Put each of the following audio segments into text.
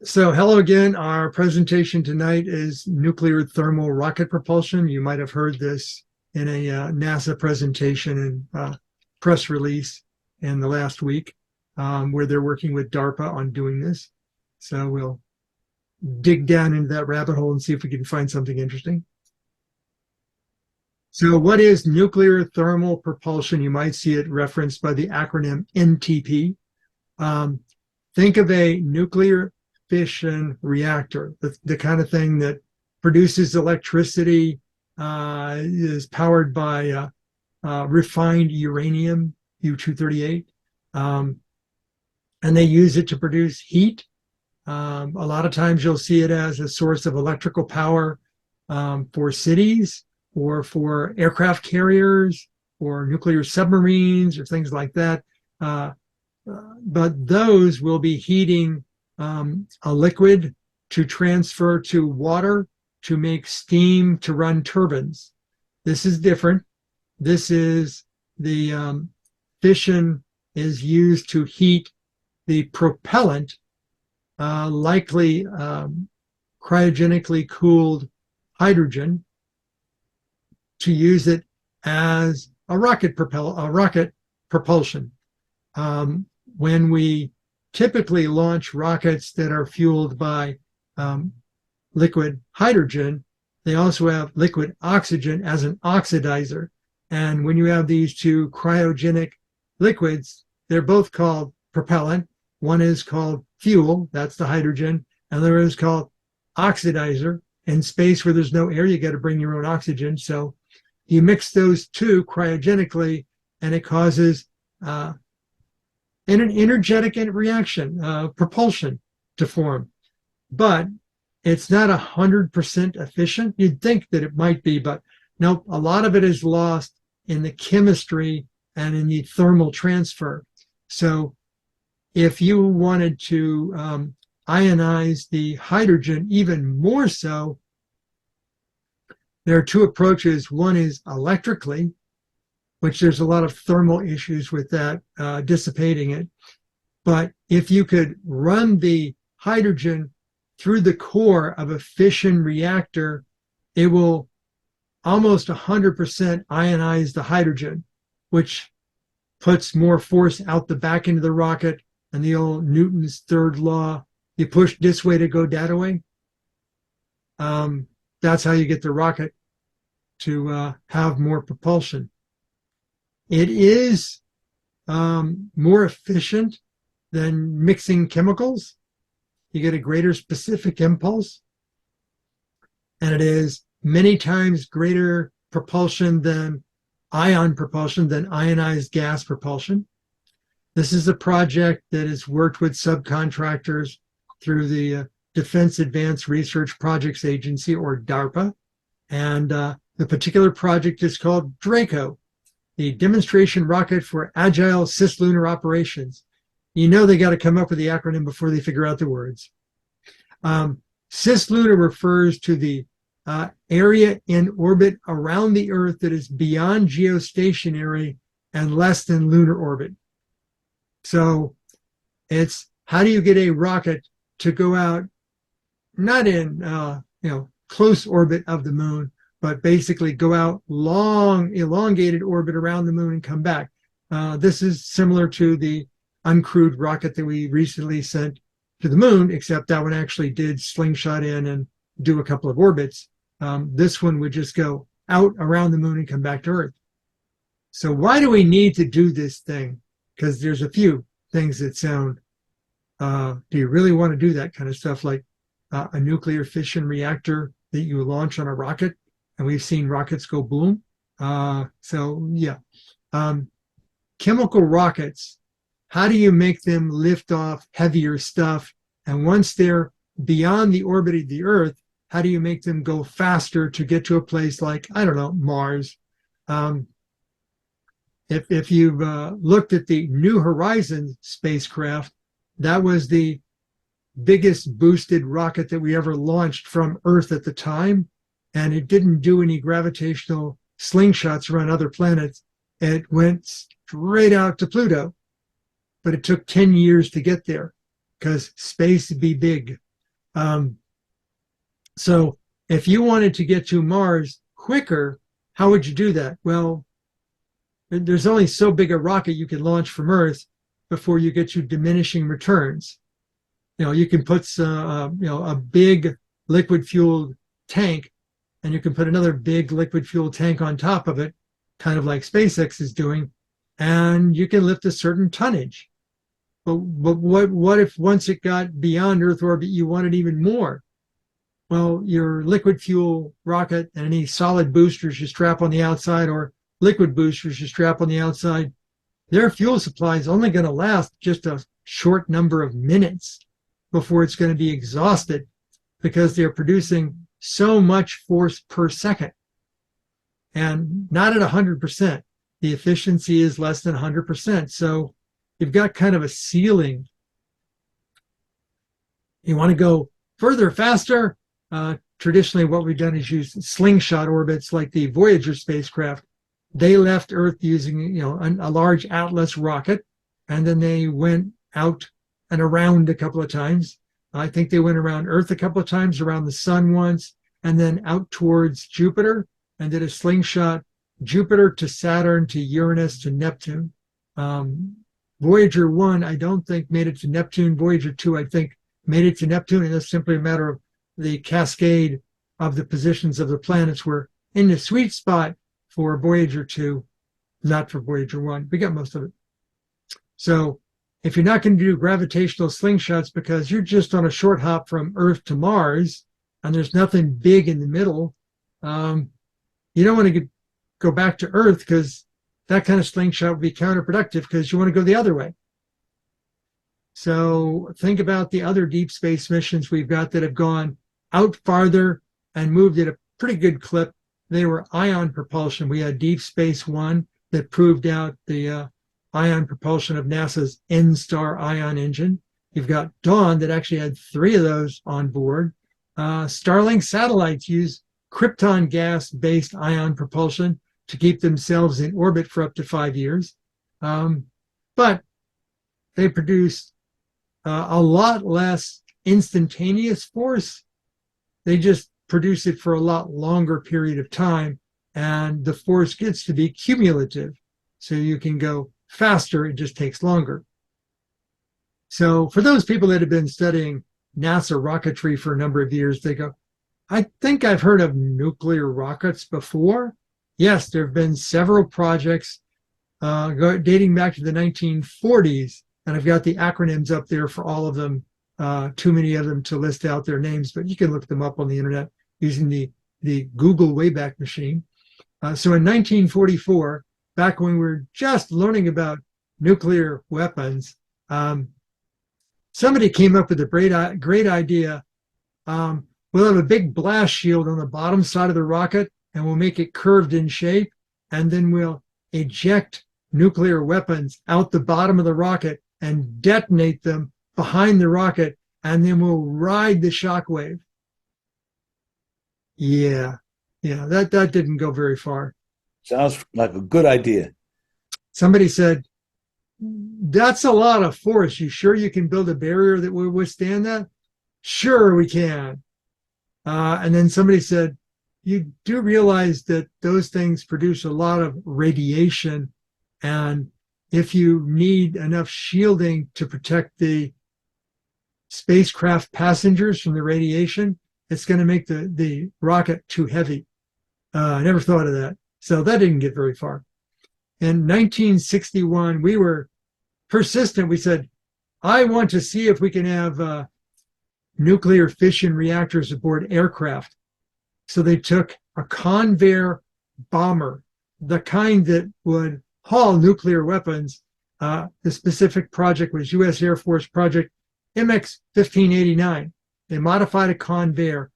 So hello again. Our presentation tonight is nuclear thermal rocket propulsion. You might have heard this in a NASA presentation and press release in the last week, where they're working with DARPA on doing this. So we'll dig down into that rabbit hole and see if we can find something interesting. So what is nuclear thermal propulsion? You might see it referenced by the acronym NTP. Think of a nuclear fission reactor, the kind of thing that produces electricity, is powered by refined uranium, U-238, and they use it to produce heat. A lot of times you'll see it as a source of electrical power for cities or for aircraft carriers or nuclear submarines or things like that. But those will be heating a liquid to transfer to water to make steam to run turbines. This is different. This is the fission is used to heat the propellant, likely cryogenically cooled hydrogen, to use it as a rocket propulsion. When we typically launch rockets that are fueled by liquid hydrogen, they also have liquid oxygen as an oxidizer. And when you have these two cryogenic liquids, they're both called propellant. One is called fuel, that's the hydrogen, and the other is called oxidizer. In space where there's no air, you got to bring your own oxygen. So you mix those two cryogenically, and it causes an energetic reaction, propulsion to form. But it's not 100% efficient. You'd think that it might be, but nope, a lot of it is lost in the chemistry and in the thermal transfer. So if you wanted to ionize the hydrogen even more so, there are two approaches. One is electrically, which there's a lot of thermal issues with that, dissipating it. But if you could run the hydrogen through the core of a fission reactor, it will almost 100% ionize the hydrogen, which puts more force out the back end of the rocket. And the old Newton's third law, you push this way to go that way. That's how you get the rocket to have more propulsion. It is more efficient than mixing chemicals. You get a greater specific impulse. And it is many times greater propulsion than ion propulsion, than ionized gas propulsion. This is a project that has worked with subcontractors through the Defense Advanced Research Projects Agency, or DARPA. And the particular project is called DRACO, the Demonstration Rocket for Agile Cislunar Operations. You know they got to come up with the acronym before they figure out the words. Cislunar refers to the area in orbit around the Earth that is beyond geostationary and less than lunar orbit. So it's how do you get a rocket to go out, not in close orbit of the moon, but basically go out long, elongated orbit around the moon and come back. This is similar to the uncrewed rocket that we recently sent to the moon, except that one actually did slingshot in and do a couple of orbits. This one would just go out around the moon and come back to Earth. So why do we need to do this thing? Because there's a few things that sound, do you really want to do that kind of stuff, like a nuclear fission reactor that you launch on a rocket? And we've seen rockets go boom. So yeah. Chemical rockets, how do you make them lift off heavier stuff? And once they're beyond the orbit of the Earth, how do you make them go faster to get to a place like, I don't know, Mars? If you've looked at the New Horizons spacecraft, that was the biggest boosted rocket that we ever launched from Earth at the time. And it didn't do any gravitational slingshots around other planets. It went straight out to Pluto, but it took 10 years to get there. because space be big. So if you wanted to get to Mars quicker, how would you do that? Well, there's only so big a rocket you can launch from Earth before you get to diminishing returns. You can put a big liquid fueled tank, and you can put another big liquid fueled tank on top of it, kind of like SpaceX is doing, and you can lift a certain tonnage. But what if once it got beyond Earth orbit, you wanted even more? Well, your liquid fuel rocket and any solid boosters you strap on the outside or liquid boosters you strap on the outside, their fuel supply is only going to last just a short number of minutes before it's going to be exhausted, because they're producing so much force per second. And not at 100%. The efficiency is less than 100%. So you've got kind of a ceiling. You want to go further, faster. Traditionally, what we've done is use slingshot orbits like the Voyager spacecraft. They left Earth using a large Atlas rocket, and then they went out and around a couple of times. I think they went around Earth a couple of times, around the sun once, and then out towards Jupiter, and did a slingshot Jupiter to Saturn to Uranus to Neptune. Voyager 1, I don't think made it to Neptune. Voyager 2, I think, made it to Neptune, and it's simply a matter of the cascade of the positions of the planets were in the sweet spot for Voyager 2, not for Voyager 1. We got most of it. So if you're not going to do gravitational slingshots because you're just on a short hop from Earth to Mars and there's nothing big in the middle, you don't want to go back to Earth, because that kind of slingshot would be counterproductive because you want to go the other way. So think about the other deep space missions we've got that have gone out farther and moved at a pretty good clip. They were ion propulsion. We had Deep Space One that proved out the ion propulsion of NASA's NSTAR ion engine. You've got Dawn that actually had 3 of those on board. Starlink satellites use krypton gas-based ion propulsion to keep themselves in orbit for up to 5 years. But they produce a lot less instantaneous force. They just produce it for a lot longer period of time, and the force gets to be cumulative. So you can go faster, it just takes longer. So for those people that have been studying NASA rocketry for a number of years, they go, I think I've heard of nuclear rockets before. Yes, there have been several projects dating back to the 1940s, and I've got the acronyms up there for all of them. Too many of them to list out their names, but you can look them up on the internet using the Google Wayback Machine. So in 1944, back when we were just learning about nuclear weapons, somebody came up with a great idea. We'll have a big blast shield on the bottom side of the rocket, and we'll make it curved in shape, and then we'll eject nuclear weapons out the bottom of the rocket and detonate them behind the rocket, and then we'll ride the shock wave. Yeah, that didn't go very far. Sounds like a good idea. Somebody said, that's a lot of force. You sure you can build a barrier that will withstand that? Sure, we can. And then somebody said, you do realize that those things produce a lot of radiation, and if you need enough shielding to protect the spacecraft passengers from the radiation, it's going to make the rocket too heavy. I never thought of that. So that didn't get very far. In 1961, we were persistent. We said, I want to see if we can have nuclear fission reactors aboard aircraft. So they took a Convair bomber, the kind that would haul nuclear weapons. The specific project was U.S. Air Force Project MX-1589. They modified a Convair,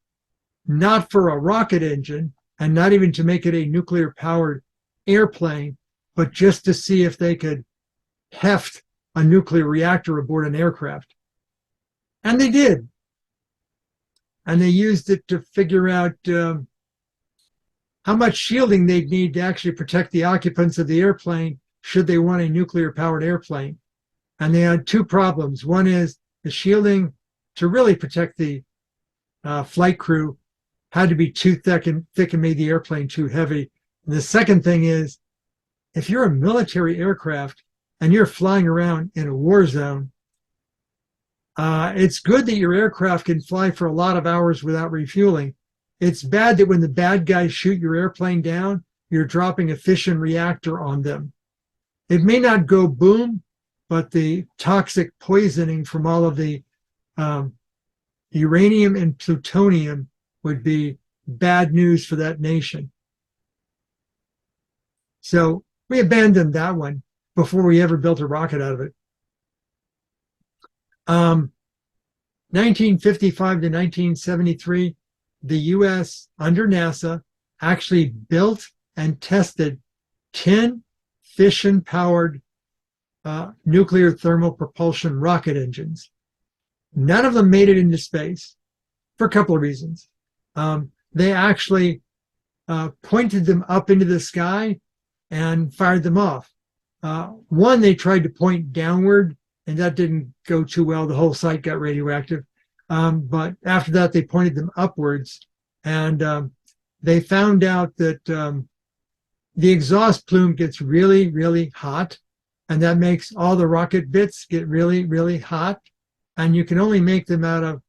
not for a rocket engine and not even to make it a nuclear-powered airplane, but just to see if they could heft a nuclear reactor aboard an aircraft. And they did. And they used it to figure out how much shielding they'd need to actually protect the occupants of the airplane should they want a nuclear-powered airplane. And they had 2 problems. One is the shielding to really protect the flight crew had to be too thick and made the airplane too heavy. And the second thing is, if you're a military aircraft and you're flying around in a war zone, it's good that your aircraft can fly for a lot of hours without refueling. It's bad that when the bad guys shoot your airplane down, you're dropping a fission reactor on them. It may not go boom, but the toxic poisoning from all of the uranium and plutonium would be bad news for that nation. So we abandoned that one before we ever built a rocket out of it. 1955 to 1973, the U.S. under NASA actually built and tested 10 fission-powered nuclear thermal propulsion rocket engines. None of them made it into space for a couple of reasons. They actually pointed them up into the sky and fired them off. One, they tried to point downward, and that didn't go too well. The whole site got radioactive. But after that, they pointed them upwards, and they found out that the exhaust plume gets really, really hot, and that makes all the rocket bits get really, really hot. And you can only make them out of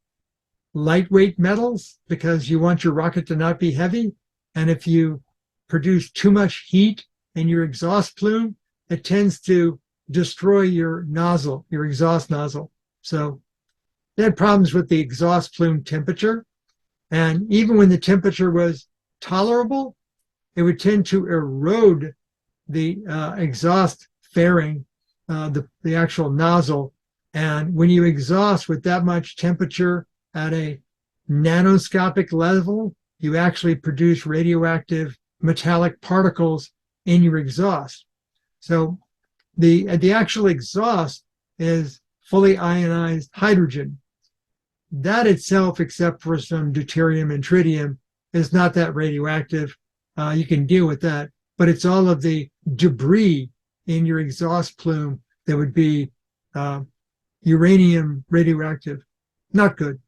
lightweight metals because you want your rocket to not be heavy. And if you produce too much heat in your exhaust plume, it tends to destroy your nozzle, your exhaust nozzle. So they had problems with the exhaust plume temperature. And even when the temperature was tolerable, it would tend to erode the exhaust fairing, the actual nozzle. And when you exhaust with that much temperature at a nanoscopic level, you actually produce radioactive metallic particles in your exhaust. So the actual exhaust is fully ionized hydrogen. That itself, except for some deuterium and tritium, is not that radioactive. You can deal with that, but it's all of the debris in your exhaust plume that would be uranium radioactive. Not good.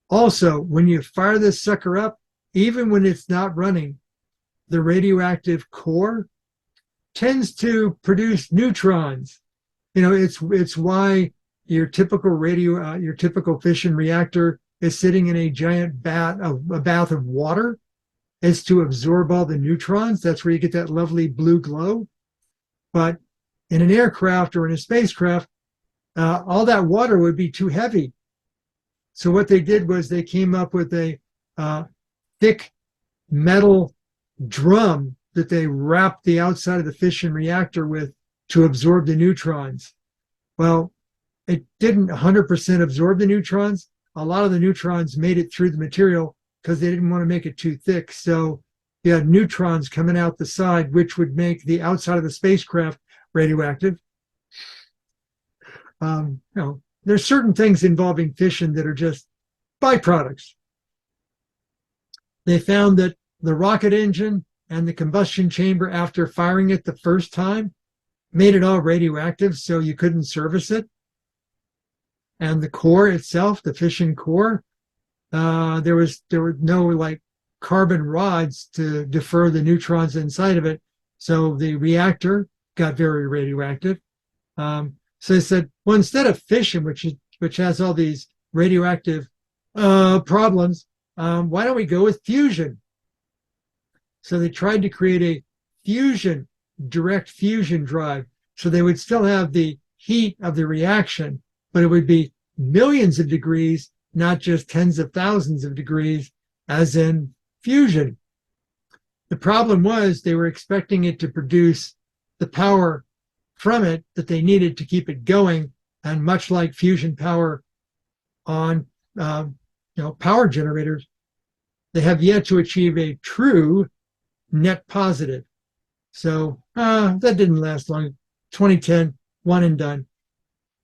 Also, when you fire this sucker up, even when it's not running, the radioactive core tends to produce neutrons. You know, it's why your typical your typical fission reactor is sitting in a giant bath of water. Is to absorb all the neutrons. That's where you get that lovely blue glow. But in an aircraft or in a spacecraft, all that water would be too heavy. So what they did was they came up with a thick metal drum that they wrapped the outside of the fission reactor with to absorb the neutrons. Well, it didn't 100% absorb the neutrons. A lot of the neutrons made it through the material because they didn't want to make it too thick. So you had neutrons coming out the side, which would make the outside of the spacecraft radioactive. There's certain things involving fission that are just byproducts. They found that the rocket engine and the combustion chamber, after firing it the first time, made it all radioactive, so you couldn't service it. And the core itself, the fission core, there were no like carbon rods to defer the neutrons inside of it, so the reactor got very radioactive. So they said, well, instead of fission, which has all these radioactive problems, why don't we go with fusion? So they tried to create a fusion, direct fusion drive, so they would still have the heat of the reaction, but it would be millions of degrees, not just tens of thousands of degrees, as in fusion. The problem was they were expecting it to produce the power from it that they needed to keep it going, and much like fusion power on power generators, they have yet to achieve a true net positive. So that didn't last long. 2010, one and done.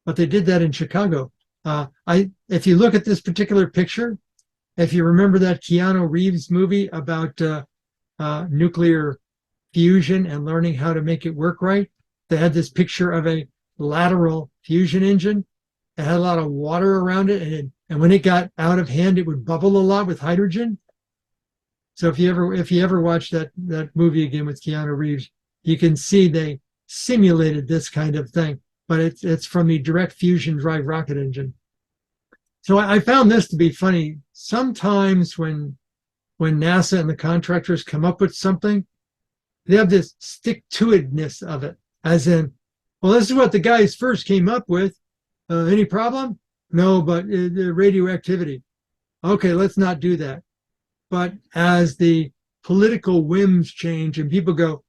But they did that in Chicago. If you look at this particular picture, if you remember that Keanu Reeves movie about nuclear fusion and learning how to make it work right, they had this picture of a lateral fusion engine. It had a lot of water around it, and when it got out of hand, it would bubble a lot with hydrogen. So if you ever watch that movie again with Keanu Reeves, you can see they simulated this kind of thing, but it's from the direct fusion drive rocket engine. So I found this to be funny. Sometimes when NASA and the contractors come up with something, they have this stick-to-itness of it, as in, well, this is what the guys first came up with. Any problem? No, but the radioactivity. Okay, let's not do that. But as the political whims change and people go,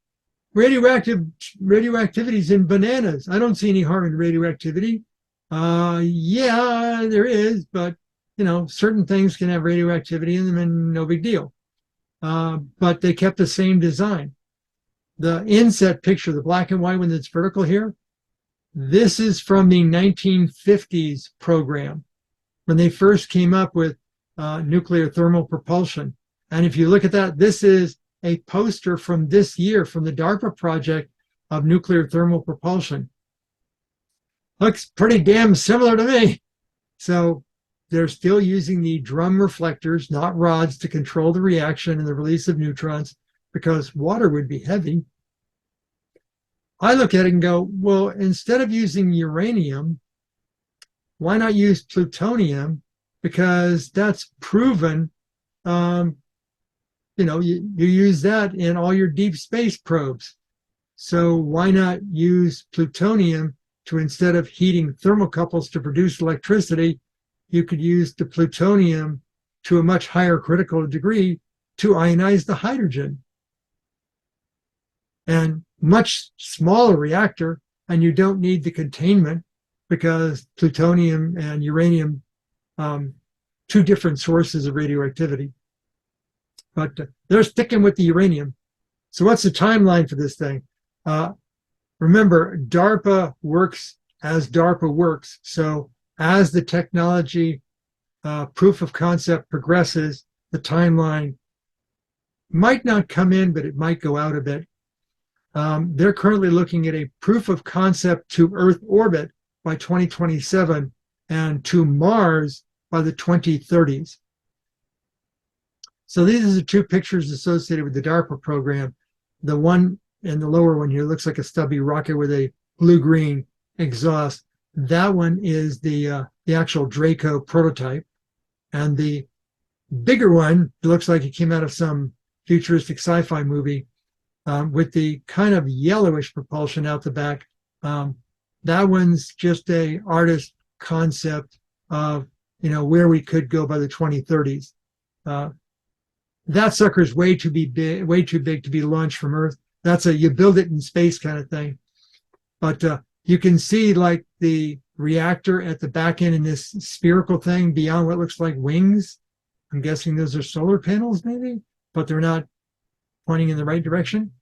radioactivity's in bananas. I don't see any harm in radioactivity. Yeah, there is, but certain things can have radioactivity in them and no big deal. But they kept the same design. The inset picture, the black and white one that's vertical here, this is from the 1950s program when they first came up with nuclear thermal propulsion. And if you look at that, this is a poster from this year from the DARPA project of nuclear thermal propulsion. Looks pretty damn similar to me. So they're still using the drum reflectors, not rods, to control the reaction and the release of neutrons because water would be heavy. I look at it and go, well, instead of using uranium, why not use plutonium? Because that's proven. You use that in all your deep space probes. So why not use plutonium to, instead of heating thermocouples to produce electricity, you could use the plutonium to a much higher critical degree to ionize the hydrogen. And much smaller reactor, and you don't need the containment because plutonium and uranium, two different sources of radioactivity. But they're sticking with the uranium. So what's the timeline for this thing? Remember, DARPA works as DARPA works. So as the technology proof of concept progresses, the timeline might not come in, but it might go out a bit. They're currently looking at a proof of concept to Earth orbit by 2027 and to Mars by the 2030s. So these are the two pictures associated with the DARPA program. The one in the lower one here looks like a stubby rocket with a blue-green exhaust. That one is the actual DRACO prototype. And the bigger one looks like it came out of some futuristic sci-fi movie with the kind of yellowish propulsion out the back. That one's just a artist concept of where we could go by the 2030s. That sucker's way too big to be launched from Earth. That's a you build it in space kind of thing. But you can see like the reactor at the back end in this spherical thing beyond what looks like wings. I'm guessing those are solar panels maybe, but they're not pointing in the right direction.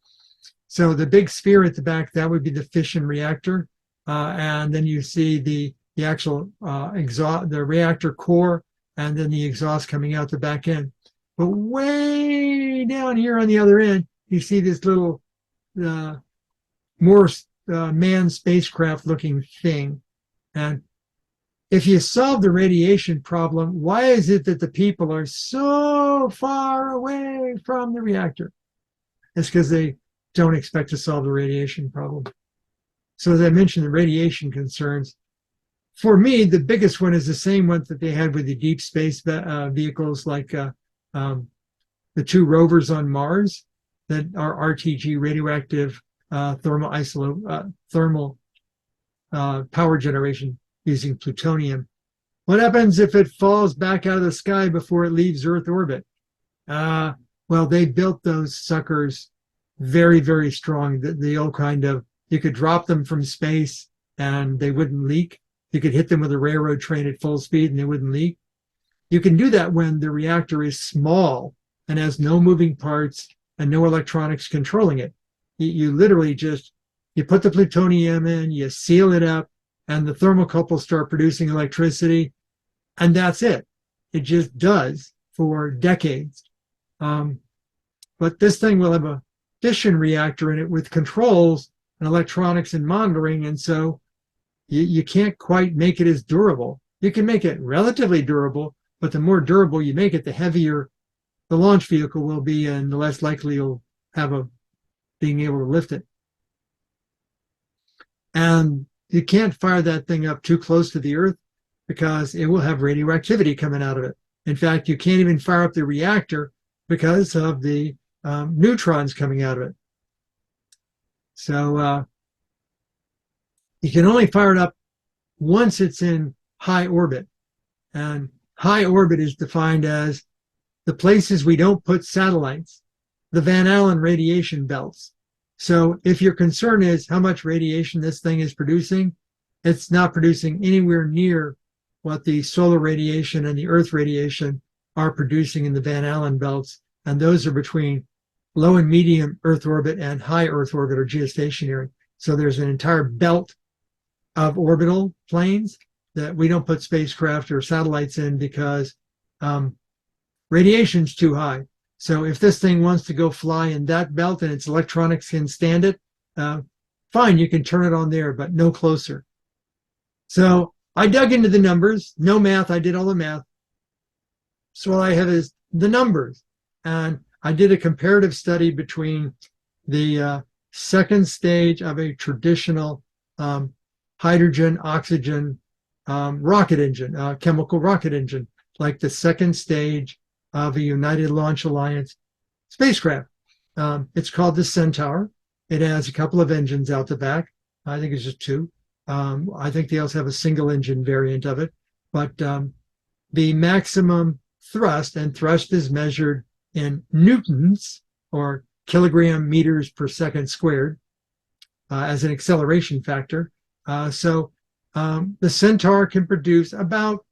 So the big sphere at the back, that would be the fission reactor. And then you see the actual exhaust, the reactor core, and then the exhaust coming out the back end. But way down here on the other end, you see this little more manned spacecraft looking thing. And if you solve the radiation problem, why is it that the people are so far away from the reactor? It's because they don't expect to solve the radiation problem. So as I mentioned, the radiation concerns, for me, the biggest one is the same one that they had with the deep space vehicles like the two rovers on Mars that are RTG, radioactive thermal power generation using plutonium. What happens if it falls back out of the sky before it leaves Earth orbit? Well, they built those suckers very, very strong. The old kind of, you could drop them from space and they wouldn't leak. You could hit them with a railroad train at full speed and they wouldn't leak. You can do that when the reactor is small and has no moving parts and no electronics controlling it. You literally just, you put the plutonium in, you seal it up, and the thermocouples start producing electricity, and that's it. It just does for decades. But this thing will have a fission reactor in it with controls and electronics and monitoring, and so you can't quite make it as durable. You can make it relatively durable, but the more durable you make it, the heavier the launch vehicle will be, and the less likely you'll have a being able to lift it. And you can't fire that thing up too close to the Earth because it will have radioactivity coming out of it. In fact, you can't even fire up the reactor because of the neutrons coming out of it. So you can only fire it up once it's in high orbit. And high orbit is defined as the places we don't put satellites, the Van Allen radiation belts. So if your concern is how much radiation this thing is producing, it's not producing anywhere near what the solar radiation and the Earth radiation are producing in the Van Allen belts. And those are between low and medium Earth orbit and high Earth orbit, or geostationary. So there's an entire belt of orbital planes that we don't put spacecraft or satellites in because radiation's too high. So if this thing wants to go fly in that belt and its electronics can stand it, fine, you can turn it on there, but no closer. So I dug into the numbers, no math, I did all the math. So all I have is the numbers. And I did a comparative study between the second stage of a traditional hydrogen, oxygen rocket engine, chemical rocket engine, like the second stage of a United Launch Alliance spacecraft. It's called the Centaur. It has a couple of engines out the back. I think it's just two. I think they also have a single engine variant of it. But the maximum thrust, and thrust is measured in newtons, or kilogram meters per second squared, as an acceleration factor. So the Centaur can produce about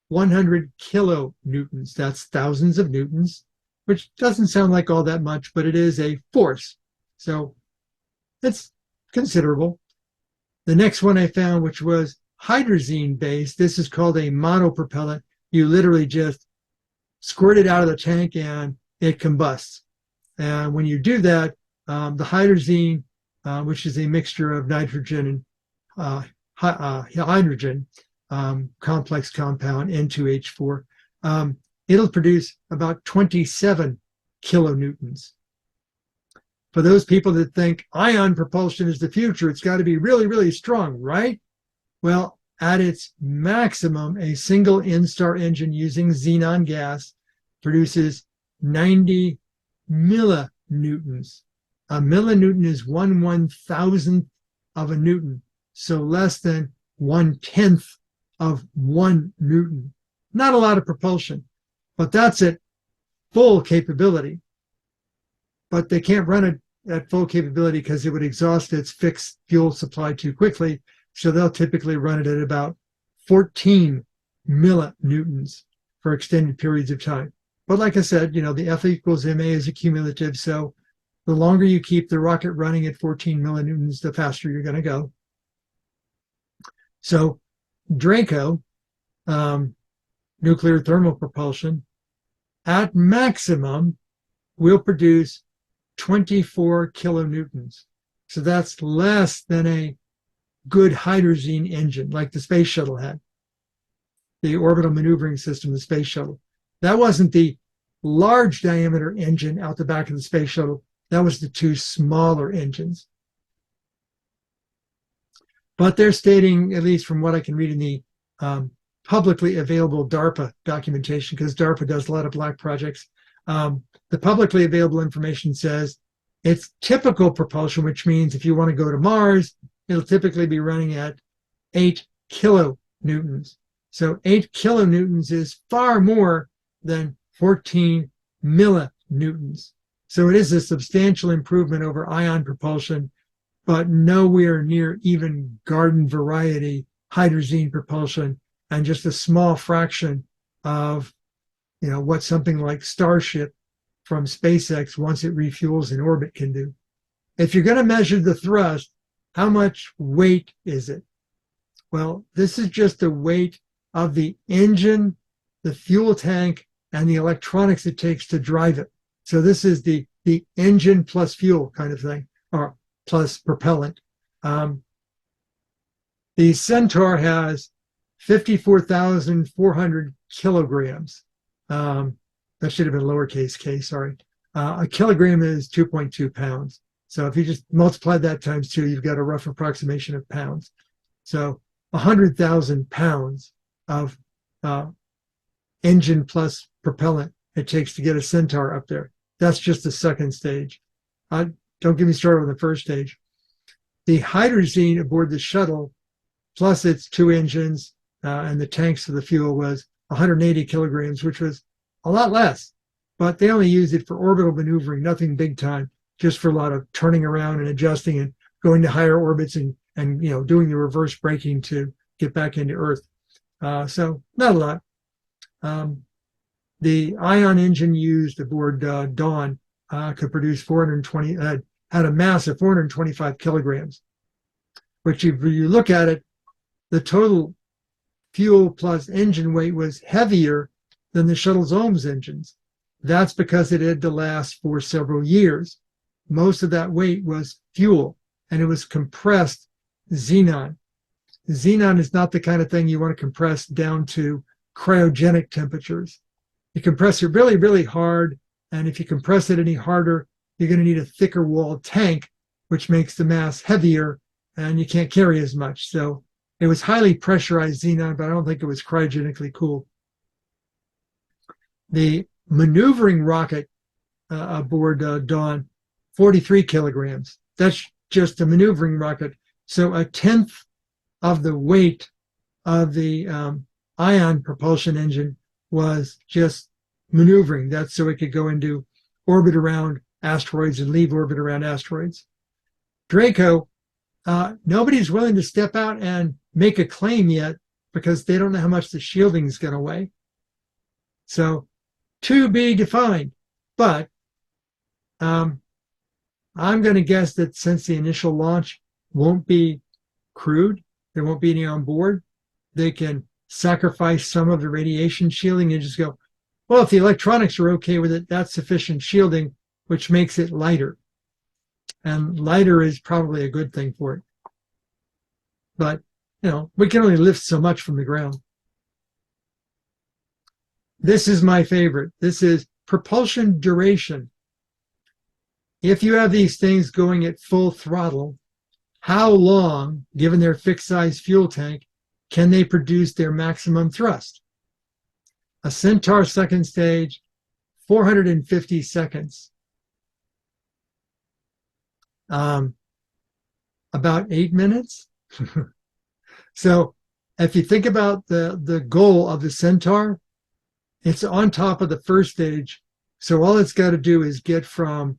100 kilonewtons. That's thousands of newtons, which doesn't sound like all that much, but it is a force. So it's considerable. The next one I found, which was hydrazine based, this is called a monopropellant. You literally just squirt it out of the tank and it combusts. And when you do that, the hydrazine, which is a mixture of nitrogen and hydrogen, complex compound, N2H4, it'll produce about 27 kilonewtons. For those people that think ion propulsion is the future, it's got to be really, really strong, right? Well, at its maximum, a single NSTAR engine using xenon gas produces 90 millinewtons. A millinewton is 1/1000th of a newton, so less than 1/10 of 1 newton. Not a lot of propulsion, but that's at full capability. But they can't run it at full capability because it would exhaust its fixed fuel supply too quickly. So they'll typically run it at about 14 millinewtons for extended periods of time. But like I said, the F equals ma is a cumulative. So the longer you keep the rocket running at 14 millinewtons, the faster you're going to go. So DRACO, nuclear thermal propulsion, at maximum will produce 24 kilonewtons. So that's less than a good hydrazine engine like the space shuttle had, the orbital maneuvering system, the space shuttle. That wasn't the large diameter engine out the back of the space shuttle. That was the two smaller engines. But they're stating, at least from what I can read in the publicly available DARPA documentation, because DARPA does a lot of black projects, the publicly available information says it's typical propulsion, which means if you want to go to Mars, it'll typically be running at 8 kilonewtons. So 8 kilonewtons is far more than 14 millinewtons. So it is a substantial improvement over ion propulsion, but nowhere near even garden variety hydrazine propulsion, and just a small fraction of what something like Starship from SpaceX, once it refuels in orbit, can do. If you're going to measure the thrust, how much weight is it? Well, this is just the weight of the engine, the fuel tank, and the electronics it takes to drive it. So this is the engine plus fuel kind of thing, or plus propellant. The Centaur has 54,400 kilograms. That should have been lowercase k, sorry. A kilogram is 2.2 pounds. So if you just multiply that times 2, you've got a rough approximation of pounds. So 100,000 pounds of engine plus propellant it takes to get a Centaur up there. That's just the second stage. Don't get me started on the first stage. The hydrazine aboard the shuttle, plus its 2 engines and the tanks of the fuel, was 180 kilograms, which was a lot less. But they only used it for orbital maneuvering, nothing big time, just for a lot of turning around and adjusting and going to higher orbits and doing the reverse braking to get back into Earth. So not a lot. The ion engine used aboard Dawn could produce 420, had a mass of 425 kilograms, which if you look at it, the total fuel plus engine weight was heavier than the shuttle's OMS engines. That's because it had to last for several years. Most of that weight was fuel, and it was compressed xenon. Xenon is not the kind of thing you want to compress down to cryogenic temperatures. You compress it really, really hard, and if you compress it any harder, you're going to need a thicker walled tank, which makes the mass heavier, and you can't carry as much. So it was highly pressurized xenon, but I don't think it was cryogenically cooled. The maneuvering rocket aboard Dawn, 43 kilograms. That's just a maneuvering rocket. So a tenth of the weight of the ion propulsion engine was just maneuvering. That's so it could go into orbit around asteroids and leave orbit around asteroids. DRACO, nobody's willing to step out and make a claim yet because they don't know how much the shielding is going to weigh. So to be defined, but I'm going to guess that since the initial launch won't be crewed, there won't be any on board, they can sacrifice some of the radiation shielding and just go, well, if the electronics are okay with it, that's sufficient shielding, which makes it lighter. And lighter is probably a good thing for it. But, we can only lift so much from the ground. This is my favorite. This is propulsion duration. If you have these things going at full throttle, how long, given their fixed size fuel tank, can they produce their maximum thrust? A Centaur second stage, 450 seconds. About 8 minutes. So if you think about the goal of the Centaur, it's on top of the first stage. So all it's got to do is get from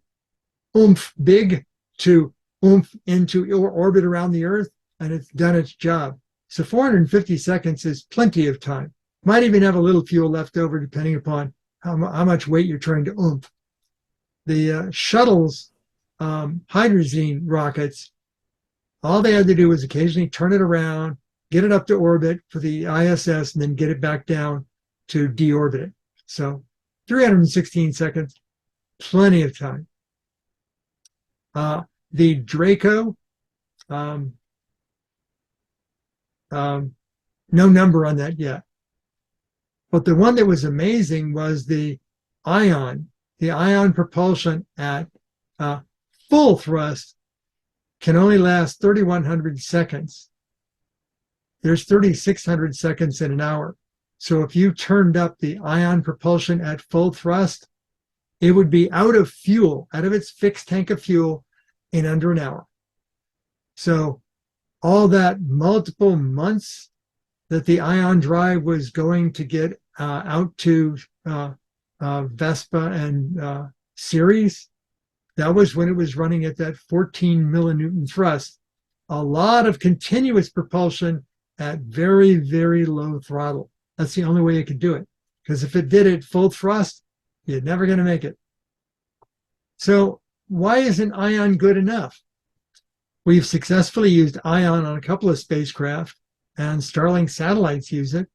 oomph big to oomph into orbit around the Earth, and it's done its job. So 450 seconds is plenty of time. Might even have a little fuel left over depending upon how much weight you're trying to oomph. The shuttle's hydrazine rockets, all they had to do was occasionally turn it around, get it up to orbit for the ISS, and then get it back down to deorbit it. So 316 seconds, plenty of time. The DRACO, no number on that yet. But the one that was amazing was the ion propulsion at full thrust can only last 3,100 seconds. There's 3,600 seconds in an hour. So if you turned up the ion propulsion at full thrust, it would be out of fuel, out of its fixed tank of fuel in under an hour. So all that multiple months that the ion drive was going to get out to Vespa and Ceres, that was when it was running at that 14 millinewton thrust. A lot of continuous propulsion at very, very low throttle. That's the only way it could do it. Because if it did it full thrust, you're never going to make it. So why isn't ion good enough? We've successfully used ion on a couple of spacecraft, and Starlink satellites use it.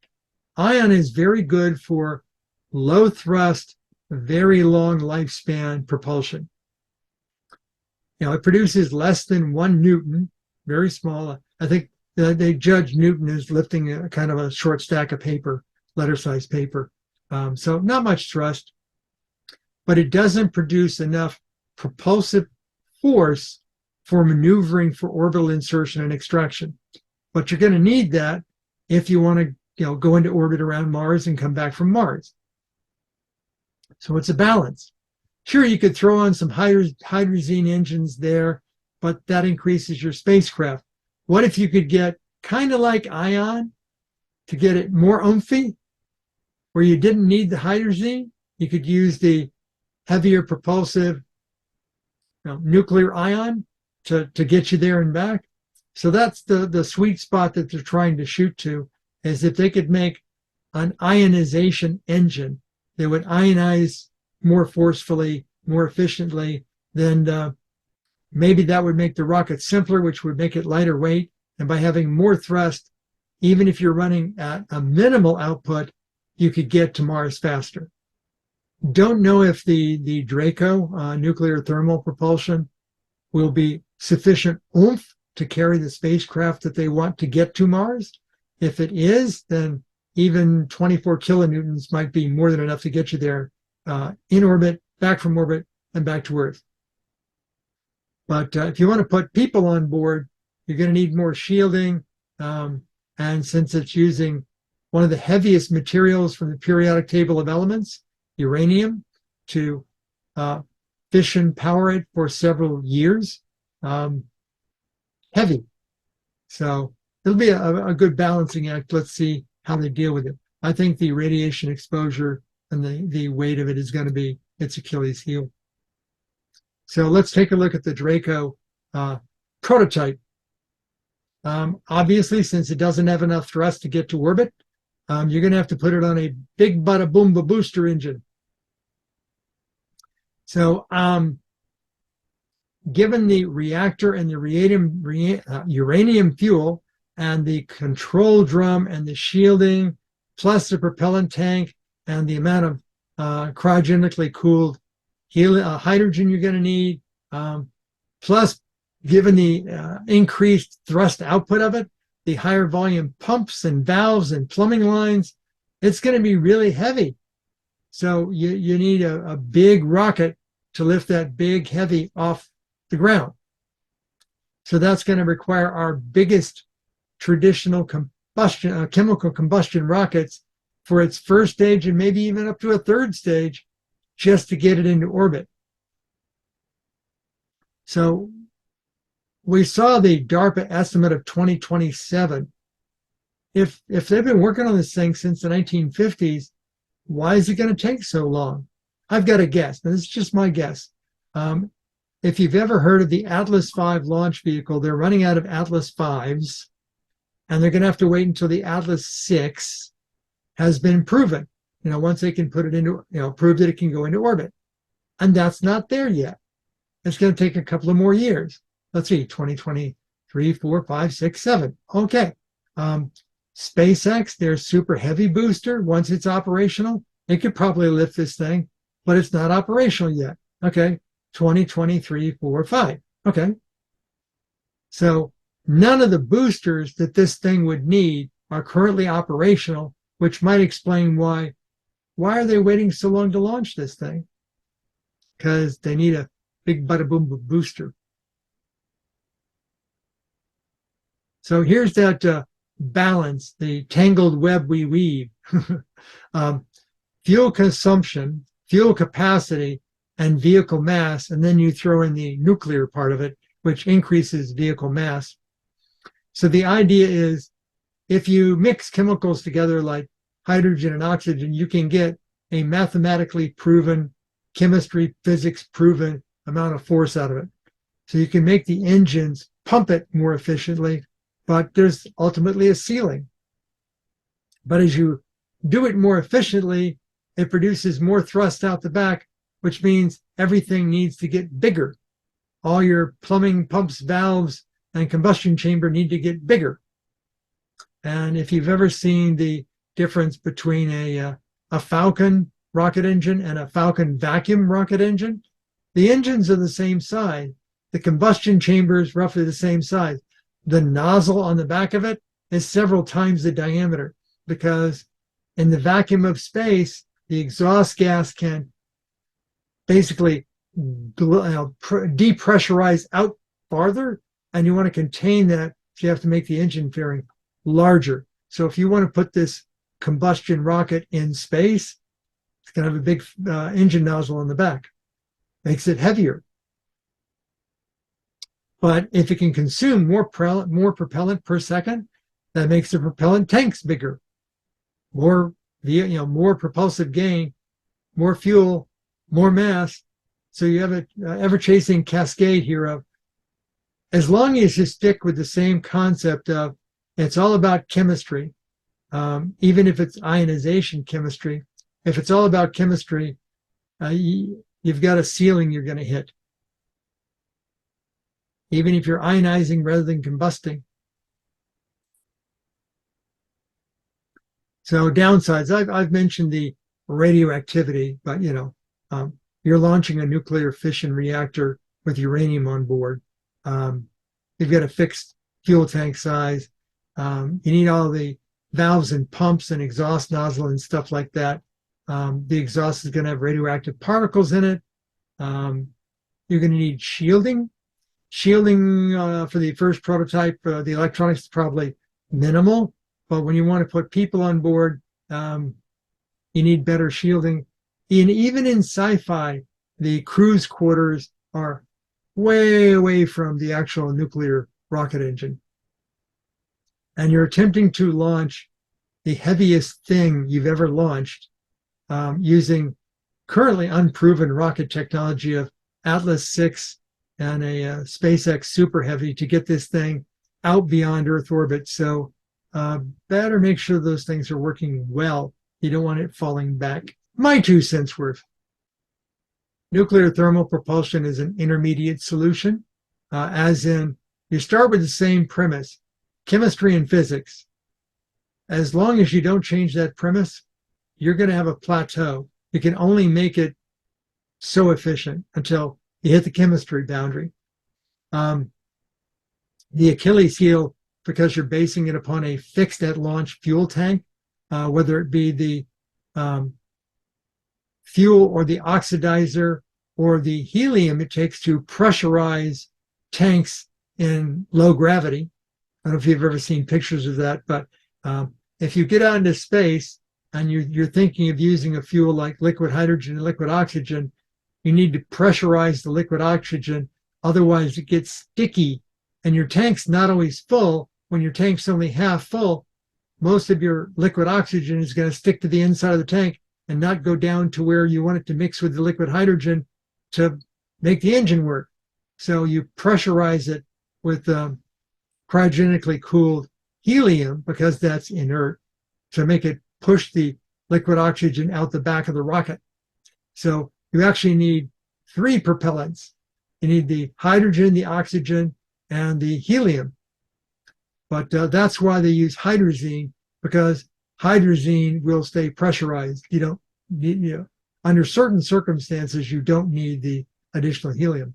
Ion is very good for low thrust, very long lifespan propulsion. It produces less than 1 Newton, very small. I think they judge Newton as lifting a kind of a short stack of paper, letter-sized paper. So not much thrust, but it doesn't produce enough propulsive force for maneuvering for orbital insertion and extraction. But you're going to need that if you want to go into orbit around Mars and come back from Mars. So it's a balance. Sure, you could throw on some hydrazine engines there, but that increases your spacecraft. What if you could get kind of like Ion to get it more oomphy, where you didn't need the hydrazine? You could use the heavier propulsive nuclear ion to get you there and back. So that's the sweet spot that they're trying to shoot to, is if they could make an ionization engine that would ionize more forcefully, more efficiently, then maybe that would make the rocket simpler, which would make it lighter weight. And by having more thrust, even if you're running at a minimal output, you could get to Mars faster. Don't know if the DRACO, nuclear thermal propulsion, will be sufficient oomph to carry the spacecraft that they want to get to Mars. If it is, then even 24 kilonewtons might be more than enough to get you there in orbit, back from orbit, and back to Earth. But if you want to put people on board, you're going to need more shielding. And since it's using one of the heaviest materials from the periodic table of elements, uranium, to fission power it for several years, heavy. So it'll be a good balancing act. Let's see how they deal with it. I think the radiation exposure and the weight of it is going to be its Achilles heel. So let's take a look at the DRACO prototype. Obviously, since it doesn't have enough thrust to get to orbit, you're going to have to put it on a big bada boomba booster engine. So given the reactor and the uranium fuel and the control drum and the shielding, plus the propellant tank and the amount of cryogenically cooled hydrogen you're going to need, plus given the increased thrust output of it, the higher volume pumps and valves and plumbing lines, it's going to be really heavy. So you need a big rocket to lift that big heavy off the ground. So that's going to require our biggest traditional chemical combustion rockets for its first stage and maybe even up to a third stage just to get it into orbit. So we saw the DARPA estimate of 2027. If they've been working on this thing since the 1950s, why is it going to take so long? I've got a guess, and this is just my guess. If you've ever heard of the Atlas V launch vehicle, they're running out of Atlas Vs, and they're going to have to wait until the Atlas VI has been proven. Once they can put it into, prove that it can go into orbit. And that's not there yet. It's going to take a couple of more years. Let's see, 2023, 4, 5, 6, 7. Okay. SpaceX, their super heavy booster, once it's operational, it could probably lift this thing, but it's not operational yet. Okay. 2023, 4, 5. Okay. So none of the boosters that this thing would need are currently operational, which might explain why are they waiting so long to launch this thing? Because they need a big bada boom booster. So here's that balance, the tangled web we weave. Fuel consumption, fuel capacity, and vehicle mass, and then you throw in the nuclear part of it, which increases vehicle mass. So the idea is, if you mix chemicals together like hydrogen and oxygen, you can get a mathematically proven, chemistry, physics proven amount of force out of it. So you can make the engines pump it more efficiently, but there's ultimately a ceiling. But as you do it more efficiently, it produces more thrust out the back, which means everything needs to get bigger. All your plumbing, pumps, valves, and combustion chamber need to get bigger. And if you've ever seen the difference between a Falcon rocket engine and a Falcon vacuum rocket engine, the engines are the same size. The combustion chamber is roughly the same size. the nozzle on the back of it is several times the diameter, because in the vacuum of space, the exhaust gas can basically depressurize out farther, and you want to contain that, so you have to make the engine fairing larger. So if you want to put this combustion rocket in space, it's going to have a big engine nozzle on the back. Makes it heavier. But if it can consume more propellant per second, that makes the propellant tanks bigger. More propulsive gain, more fuel, more mass. So you have an ever-chasing cascade here of, as long as you stick with the same concept of, it's all about chemistry, even if it's ionization chemistry. If it's all about chemistry, you've got a ceiling you're going to hit. Even if you're ionizing rather than combusting. So downsides, I've mentioned the radioactivity, but you're launching a nuclear fission reactor with uranium on board. You've got a fixed fuel tank size. You need all the valves and pumps and exhaust nozzle and stuff like that. The exhaust is going to have radioactive particles in it. You're going to need shielding. Shielding for the first prototype, the electronics is probably minimal, but when you want to put people on board, you need better shielding. And even in sci-fi, the cruise quarters are way away from the actual nuclear rocket engine. And you're attempting to launch the heaviest thing you've ever launched using currently unproven rocket technology of Atlas 6 and a SpaceX Super Heavy to get this thing out beyond Earth orbit. So better make sure those things are working well. You don't want it falling back. My 2 cents worth. Nuclear thermal propulsion is an intermediate solution, as in you start with the same premise, chemistry and physics. As long as you don't change that premise, you're going to have a plateau. You can only make it so efficient until you hit the chemistry boundary. The Achilles heel, because you're basing it upon a fixed at launch fuel tank, whether it be the fuel or the oxidizer or the helium it takes to pressurize tanks in low gravity. I don't know if you've ever seen pictures of that, but if you get out into space and you're thinking of using a fuel like liquid hydrogen and liquid oxygen, you need to pressurize the liquid oxygen, otherwise it gets sticky and your tank's not always full. When your tank's only half full, most of your liquid oxygen is going to stick to the inside of the tank and not go down to where you want it to mix with the liquid hydrogen to make the engine work. So you pressurize it with cryogenically cooled helium, because that's inert, to make it push the liquid oxygen out the back of the rocket. So you actually need 3 propellants. You need the hydrogen, the oxygen, and the helium. But that's why they use hydrazine, because hydrazine will stay pressurized. You don't need, under certain circumstances, you don't need the additional helium.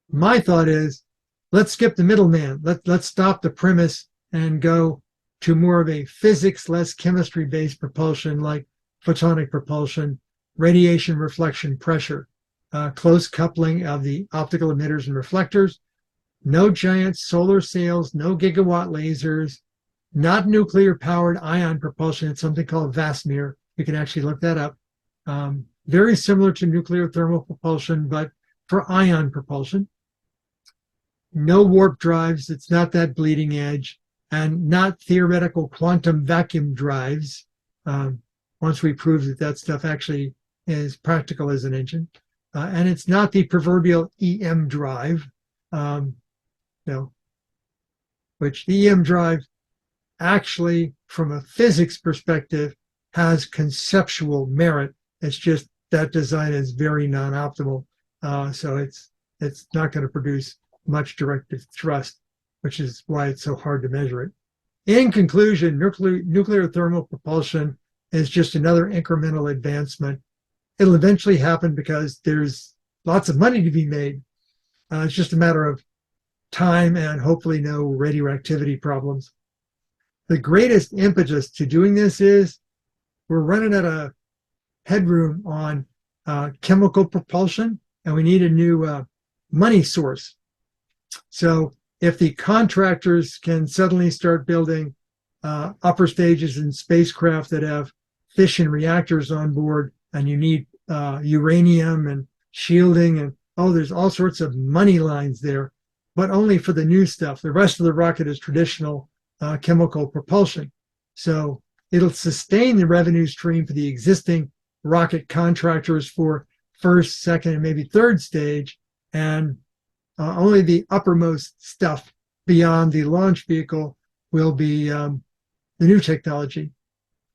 My thought is, let's skip the middleman. Let's stop the premise and go to more of a physics, less chemistry-based propulsion, like photonic propulsion, radiation, reflection, pressure, close coupling of the optical emitters and reflectors, no giant solar sails, no gigawatt lasers, not nuclear-powered ion propulsion. It's something called VASMIR. You can actually look that up. Very similar to nuclear thermal propulsion, but for ion propulsion. No warp drives. It's not that bleeding edge. And not theoretical quantum vacuum drives. Once we prove that that stuff actually is practical as an engine. And it's not the proverbial EM drive, which the EM drive actually, from a physics perspective, has conceptual merit. It's just that design is very non-optimal. So it's not going to produce much directed thrust, which is why it's so hard to measure it. In conclusion, nuclear thermal propulsion is just another incremental advancement. It'll eventually happen because there's lots of money to be made. It's just a matter of time and hopefully no radioactivity problems. The greatest impetus to doing this is we're running out of headroom on chemical propulsion, and we need a new money source. So if the contractors can suddenly start building upper stages in spacecraft that have fission reactors on board, and you need uranium and shielding, and there's all sorts of money lines there, but only for the new stuff. The rest of the rocket is traditional chemical propulsion. So it'll sustain the revenue stream for the existing rocket contractors for first, second, and maybe third stage, and only the uppermost stuff beyond the launch vehicle will be the new technology.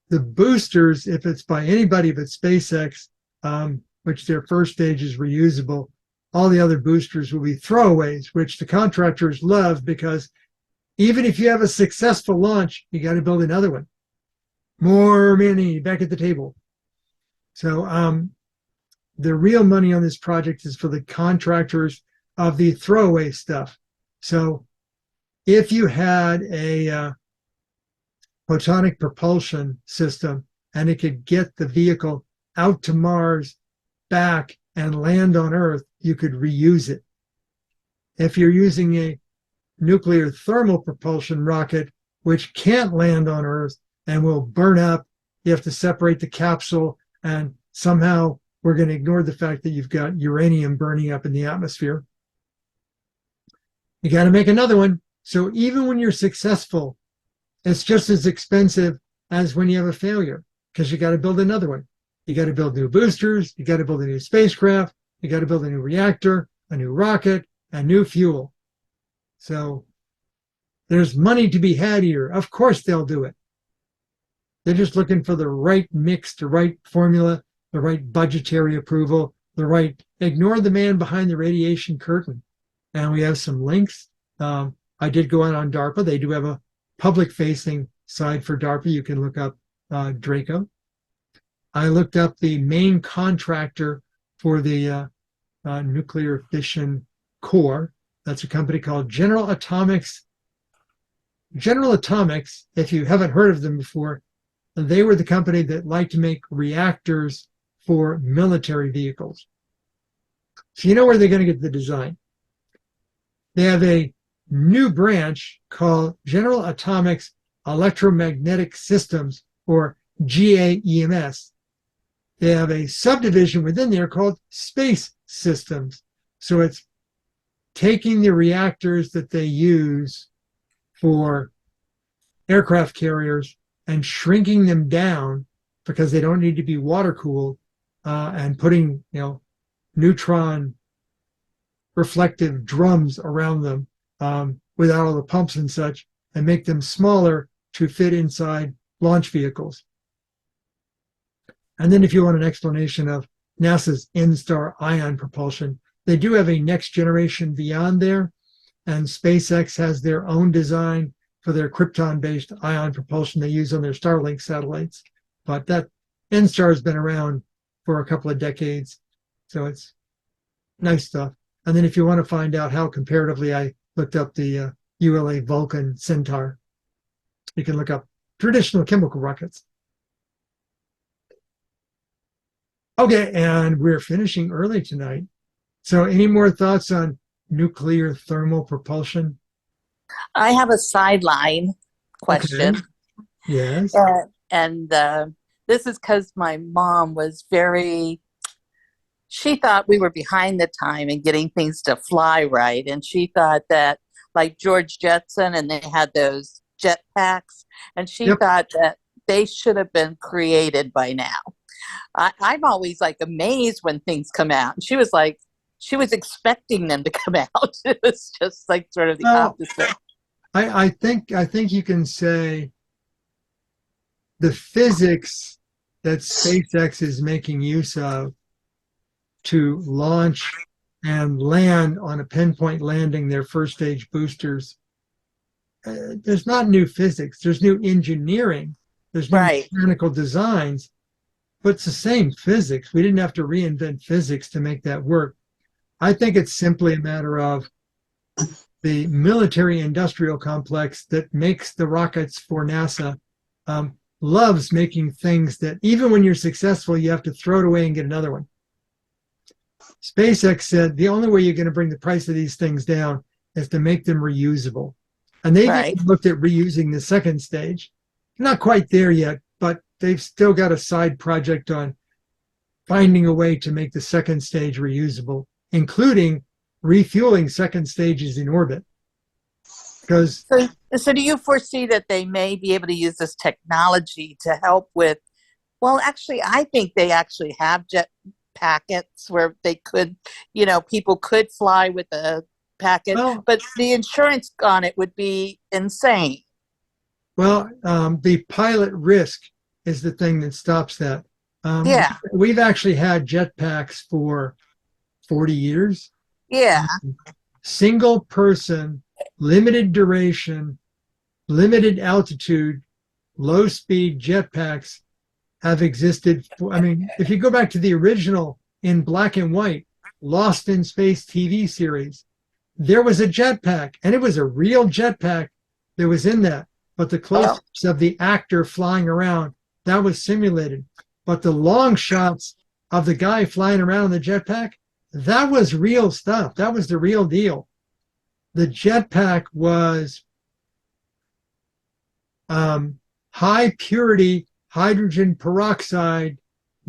The boosters, if it's by anybody but SpaceX, which their first stage is reusable, all the other boosters will be throwaways, which the contractors love, because even if you have a successful launch, you got to build another one. More money back at the table. So the real money on this project is for the contractors of the throwaway stuff. So if you had a photonic propulsion system and it could get the vehicle out to Mars, back, and land on Earth, you could reuse it. If you're using a nuclear thermal propulsion rocket, which can't land on Earth and will burn up, you have to separate the capsule, and somehow we're going to ignore the fact that you've got uranium burning up in the atmosphere. You got to make another one. So even when you're successful, it's just as expensive as when you have a failure, because you got to build another one. You got to build new boosters, you got to build a new spacecraft, you got to build a new reactor, a new rocket, and new fuel. So there's money to be had here. Of course they'll do it. They're just looking for the right mix, the right formula, the right budgetary approval, ignore the man behind the radiation curtain. And we have some links. I did go out on DARPA. They do have a public-facing side for DARPA. You can look up DRACO. I looked up the main contractor for the nuclear fission core. That's a company called General Atomics. General Atomics, if you haven't heard of them before, they were the company that liked to make reactors for military vehicles. So you know where they're going to get the design. They have a new branch called General Atomics Electromagnetic Systems, or GA-EMS. They have a subdivision within there called Space Systems. So it's taking the reactors that they use for aircraft carriers and shrinking them down because they don't need to be water cooled, and putting neutron reflective drums around them without all the pumps and such, and make them smaller to fit inside launch vehicles. And then if you want an explanation of NASA's NSTAR ion propulsion, they do have a next generation beyond there, and SpaceX has their own design for their krypton-based ion propulsion they use on their Starlink satellites. But that NSTAR has been around for a couple of decades, so it's nice stuff. And then if you want to find out how comparatively, I looked up the ULA Vulcan Centaur. You can look up traditional chemical rockets. Okay, and we're finishing early tonight. So any more thoughts on nuclear thermal propulsion? I have a sideline question. Okay. Yes. And this is because my mom was she thought we were behind the time in getting things to fly right. And she thought that, like George Jetson, and they had those jet packs, and she thought that they should have been created by now. I'm always amazed when things come out. And she was expecting them to come out. It was just sort of the opposite. I think you can say the physics that SpaceX is making use of to launch and land on a pinpoint landing their first stage boosters, there's not new physics. There's new engineering. There's new mechanical designs, but it's the same physics. We didn't have to reinvent physics to make that work. I think it's simply a matter of the military industrial complex that makes the rockets for NASA loves making things that even when you're successful, you have to throw it away and get another one. SpaceX said the only way you're going to bring the price of these things down is to make them reusable. And they've even looked at reusing the second stage. Not quite there yet, but they've still got a side project on finding a way to make the second stage reusable, including refueling second stages in orbit. Because so do you foresee that they may be able to use this technology to help with, well, actually, I think they actually have jet packets where they could, people could fly with a packet, but the insurance on it would be insane. Well, the pilot risk is the thing that stops that. We've actually had jetpacks for 40 years. Yeah. Single person, limited duration, limited altitude, low speed jetpacks have existed. If you go back to the original in black and white, Lost in Space TV series, there was a jetpack, and it was a real jetpack that was in that. But the close-ups of the actor flying around, that was simulated. But the long shots of the guy flying around in the jetpack, that was real stuff. That was the real deal. The jetpack was high purity hydrogen peroxide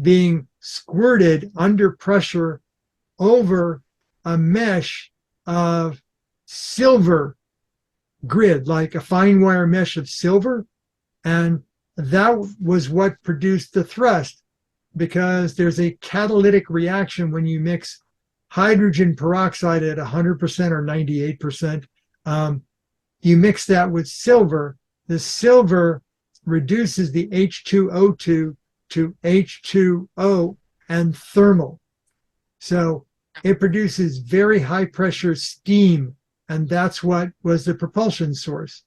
being squirted under pressure over a mesh of silver grid, like a fine wire mesh of silver. And that was what produced the thrust, because there's a catalytic reaction when you mix hydrogen peroxide at 100% or 98%. You mix that with silver. The silver reduces the H2O2 to H2O and thermal. So it produces very high pressure steam, and that's what was the propulsion source.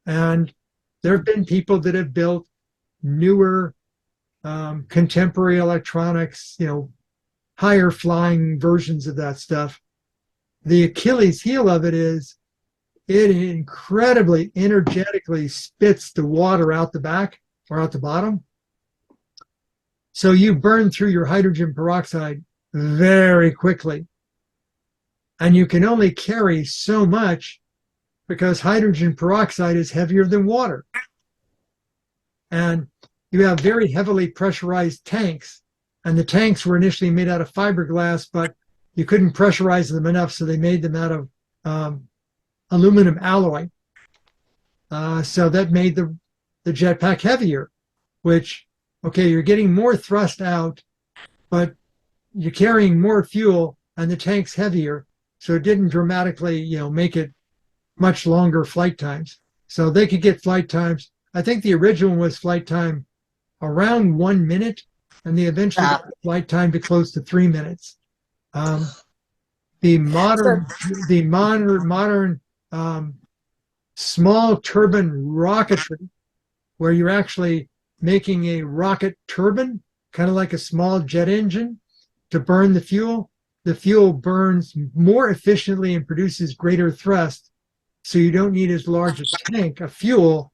And there have been people that have built newer contemporary electronics, higher flying versions of that stuff. The Achilles heel of it is it incredibly energetically spits the water out the back or out the bottom. So you burn through your hydrogen peroxide very quickly. And you can only carry so much because hydrogen peroxide is heavier than water. And you have very heavily pressurized tanks. And the tanks were initially made out of fiberglass, but you couldn't pressurize them enough, so they made them out of aluminum alloy. So that made the jetpack heavier, which, okay, you're getting more thrust out, but you're carrying more fuel and the tank's heavier. So it didn't dramatically, make it much longer flight times. So they could get flight times. I think the original was flight time around 1 minute, and they eventually got the flight time to close to 3 minutes. The modern small turbine rocketry, where you're actually making a rocket turbine, kind of like a small jet engine, to burn the fuel. The fuel burns more efficiently and produces greater thrust, so you don't need as large a tank of fuel.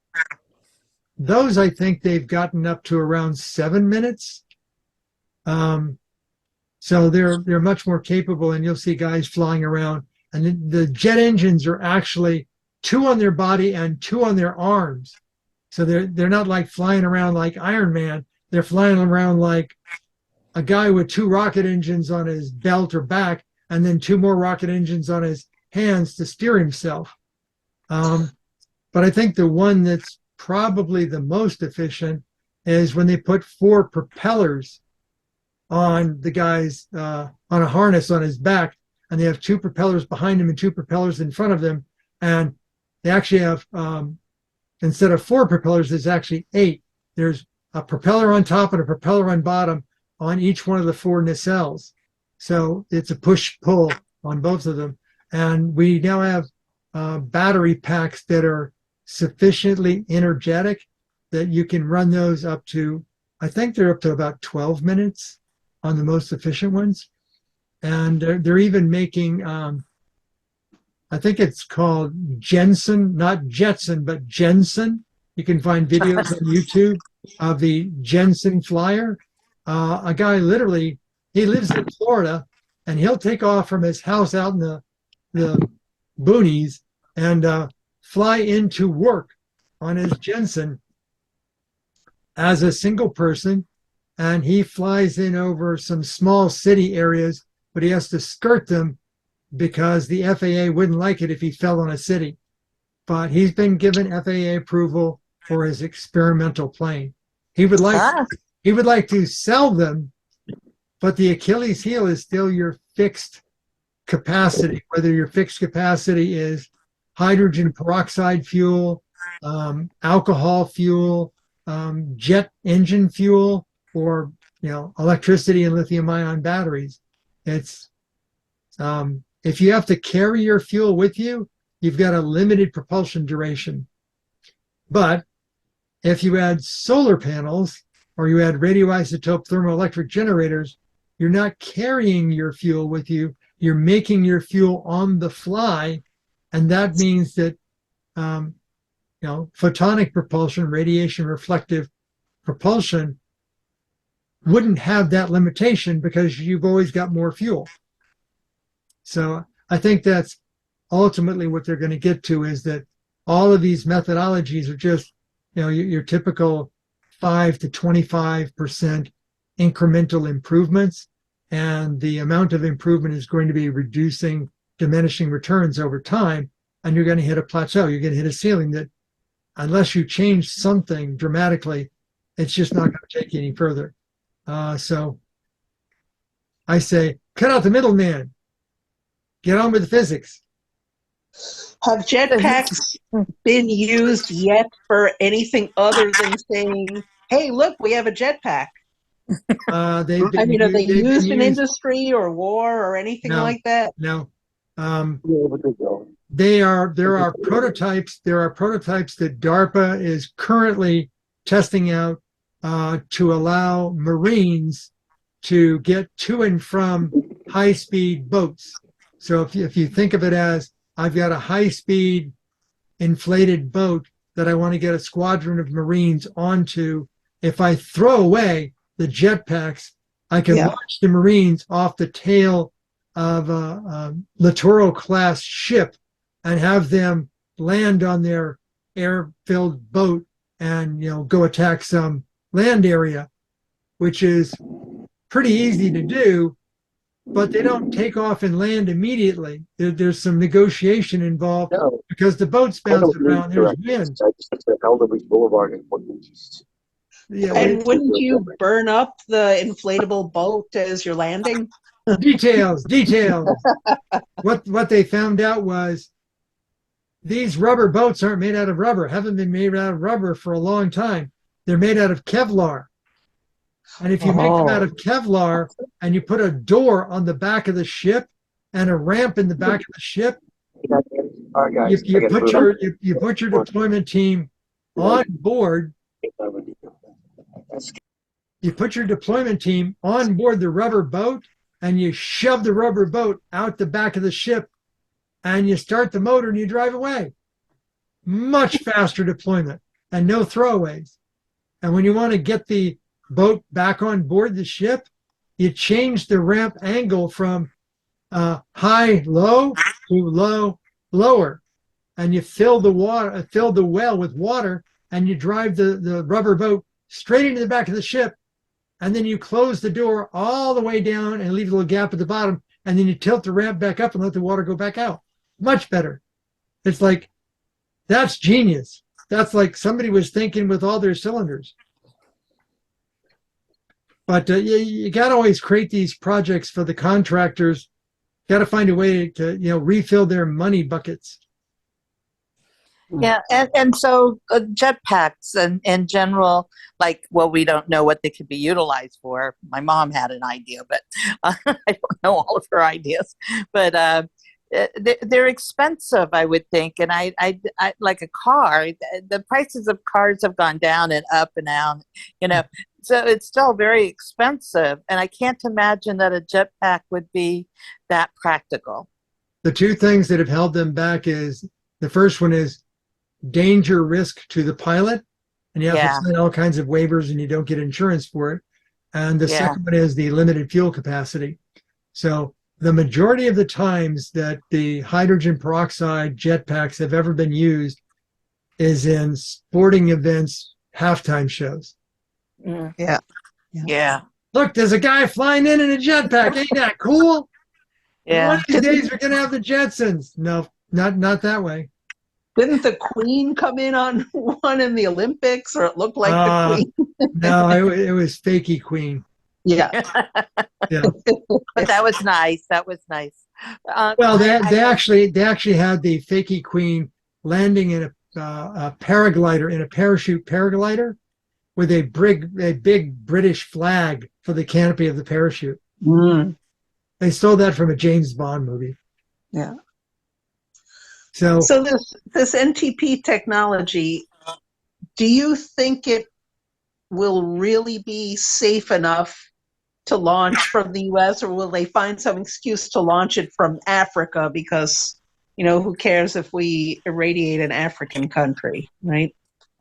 Those, I think they've gotten up to around 7 minutes. So they're much more capable, and you'll see guys flying around. And the jet engines are actually 2 on their body and 2 on their arms. So they're not like flying around like Iron Man. They're flying around like a guy with 2 rocket engines on his belt or back, and then 2 more rocket engines on his hands to steer himself. But I think the one that's probably the most efficient is when they put 4 propellers on the guy's on a harness on his back, and they have 2 propellers behind him and 2 propellers in front of them, and they actually have instead of 4 propellers, there's actually 8. There's a propeller on top and a propeller on bottom on each one of the 4 nacelles. So it's a push-pull on both of them. And we now have battery packs that are sufficiently energetic that you can run those up to, I think they're up to about 12 minutes on the most efficient ones. And they're even making I think it's called Jensen, not Jetson, but Jensen. You can find videos on YouTube of the Jensen flyer. A guy literally, he lives in Florida, and he'll take off from his house out in the boonies and fly into work on his Jensen as a single person. And he flies in over some small city areas, but he has to skirt them because the FAA wouldn't like it if he fell on a city. But he's been given FAA approval for his experimental plane. He would like to sell them, but the Achilles heel is still your fixed capacity, whether your fixed capacity is hydrogen peroxide fuel, alcohol fuel, jet engine fuel, or electricity and lithium ion batteries. It's if you have to carry your fuel with you, you've got a limited propulsion duration. But if you add solar panels or you add radioisotope thermoelectric generators, you're not carrying your fuel with you. You're making your fuel on the fly, and that means that photonic propulsion, radiation reflective propulsion, wouldn't have that limitation because you've always got more fuel. So I think that's ultimately what they're going to get to, is that all of these methodologies are just, your typical 5 to 25% incremental improvements, and the amount of improvement is going to be diminishing returns over time, and you're going to hit a plateau. You're going to hit a ceiling that, unless you change something dramatically, it's just not going to take you any further. So I say, cut out the middleman. Get on with the physics. Have jetpacks been used yet for anything other than saying, hey, look, we have a jetpack? Have they used in industry or war or anything like that? No. There are prototypes. There are prototypes that DARPA is currently testing out to allow Marines to get to and from high-speed boats. So if you think of it as, I've got a high-speed inflated boat that I want to get a squadron of Marines onto, if I throw away the jetpacks, I can launch the Marines off the tail of a Littoral-class ship and have them land on their air-filled boat and go attack some land area, which is pretty easy to do, but they don't take off and land immediately. There's some negotiation involved because the boat's bouncing around. There's wind. And wouldn't you burn up the inflatable boat as you're landing? Details. What they found out was these rubber boats aren't made out of rubber, haven't been made out of rubber for a long time. They're made out of Kevlar. And if you make them out of Kevlar and you put a door on the back of the ship and a ramp in the back of the ship, you put your deployment team on board. You put your deployment team on board the rubber boat and you shove the rubber boat out the back of the ship and you start the motor and you drive away. Much faster deployment and no throwaways. And when you want to get the boat back on board the ship, you change the ramp angle from high low to low lower, and you fill the well with water, and you drive the rubber boat straight into the back of the ship, and then you close the door all the way down and leave a little gap at the bottom, and then you tilt the ramp back up and let the water go back out. Much better. It's like, that's genius. That's like somebody was thinking with all their cylinders. But you got to always create these projects for the contractors. Got to find a way to refill their money buckets. Yeah, and so jetpacks and in general, we don't know what they could be utilized for. My mom had an idea, but I don't know all of her ideas. But they're expensive, I would think. And I like a car, the prices of cars have gone down and up and down, so it's still very expensive. And I can't imagine that a jetpack would be that practical. The two things that have held them back is the first one is danger risk to the pilot, and you have to sign all kinds of waivers and you don't get insurance for it. And the second one is the limited fuel capacity. So the majority of the times that the hydrogen peroxide jetpacks have ever been used is in sporting events, halftime shows. Yeah. Look, there's a guy flying in a jetpack. Ain't that cool? Yeah. One of these days we're gonna have the Jetsons. No, not that way. Didn't the Queen come in on one in the Olympics, or it looked like the Queen? No, it was fakey Queen. Yeah. Yeah. But that was nice. That was nice. Well, they actually had the fakey Queen landing in a paraglider, in a parachute paraglider, with a big British flag for the canopy of the parachute. Mm. They stole that from a James Bond movie. Yeah. So this NTP technology, do you think it will really be safe enough to launch from the US, or will they find some excuse to launch it from Africa? Because, who cares if we irradiate an African country, right?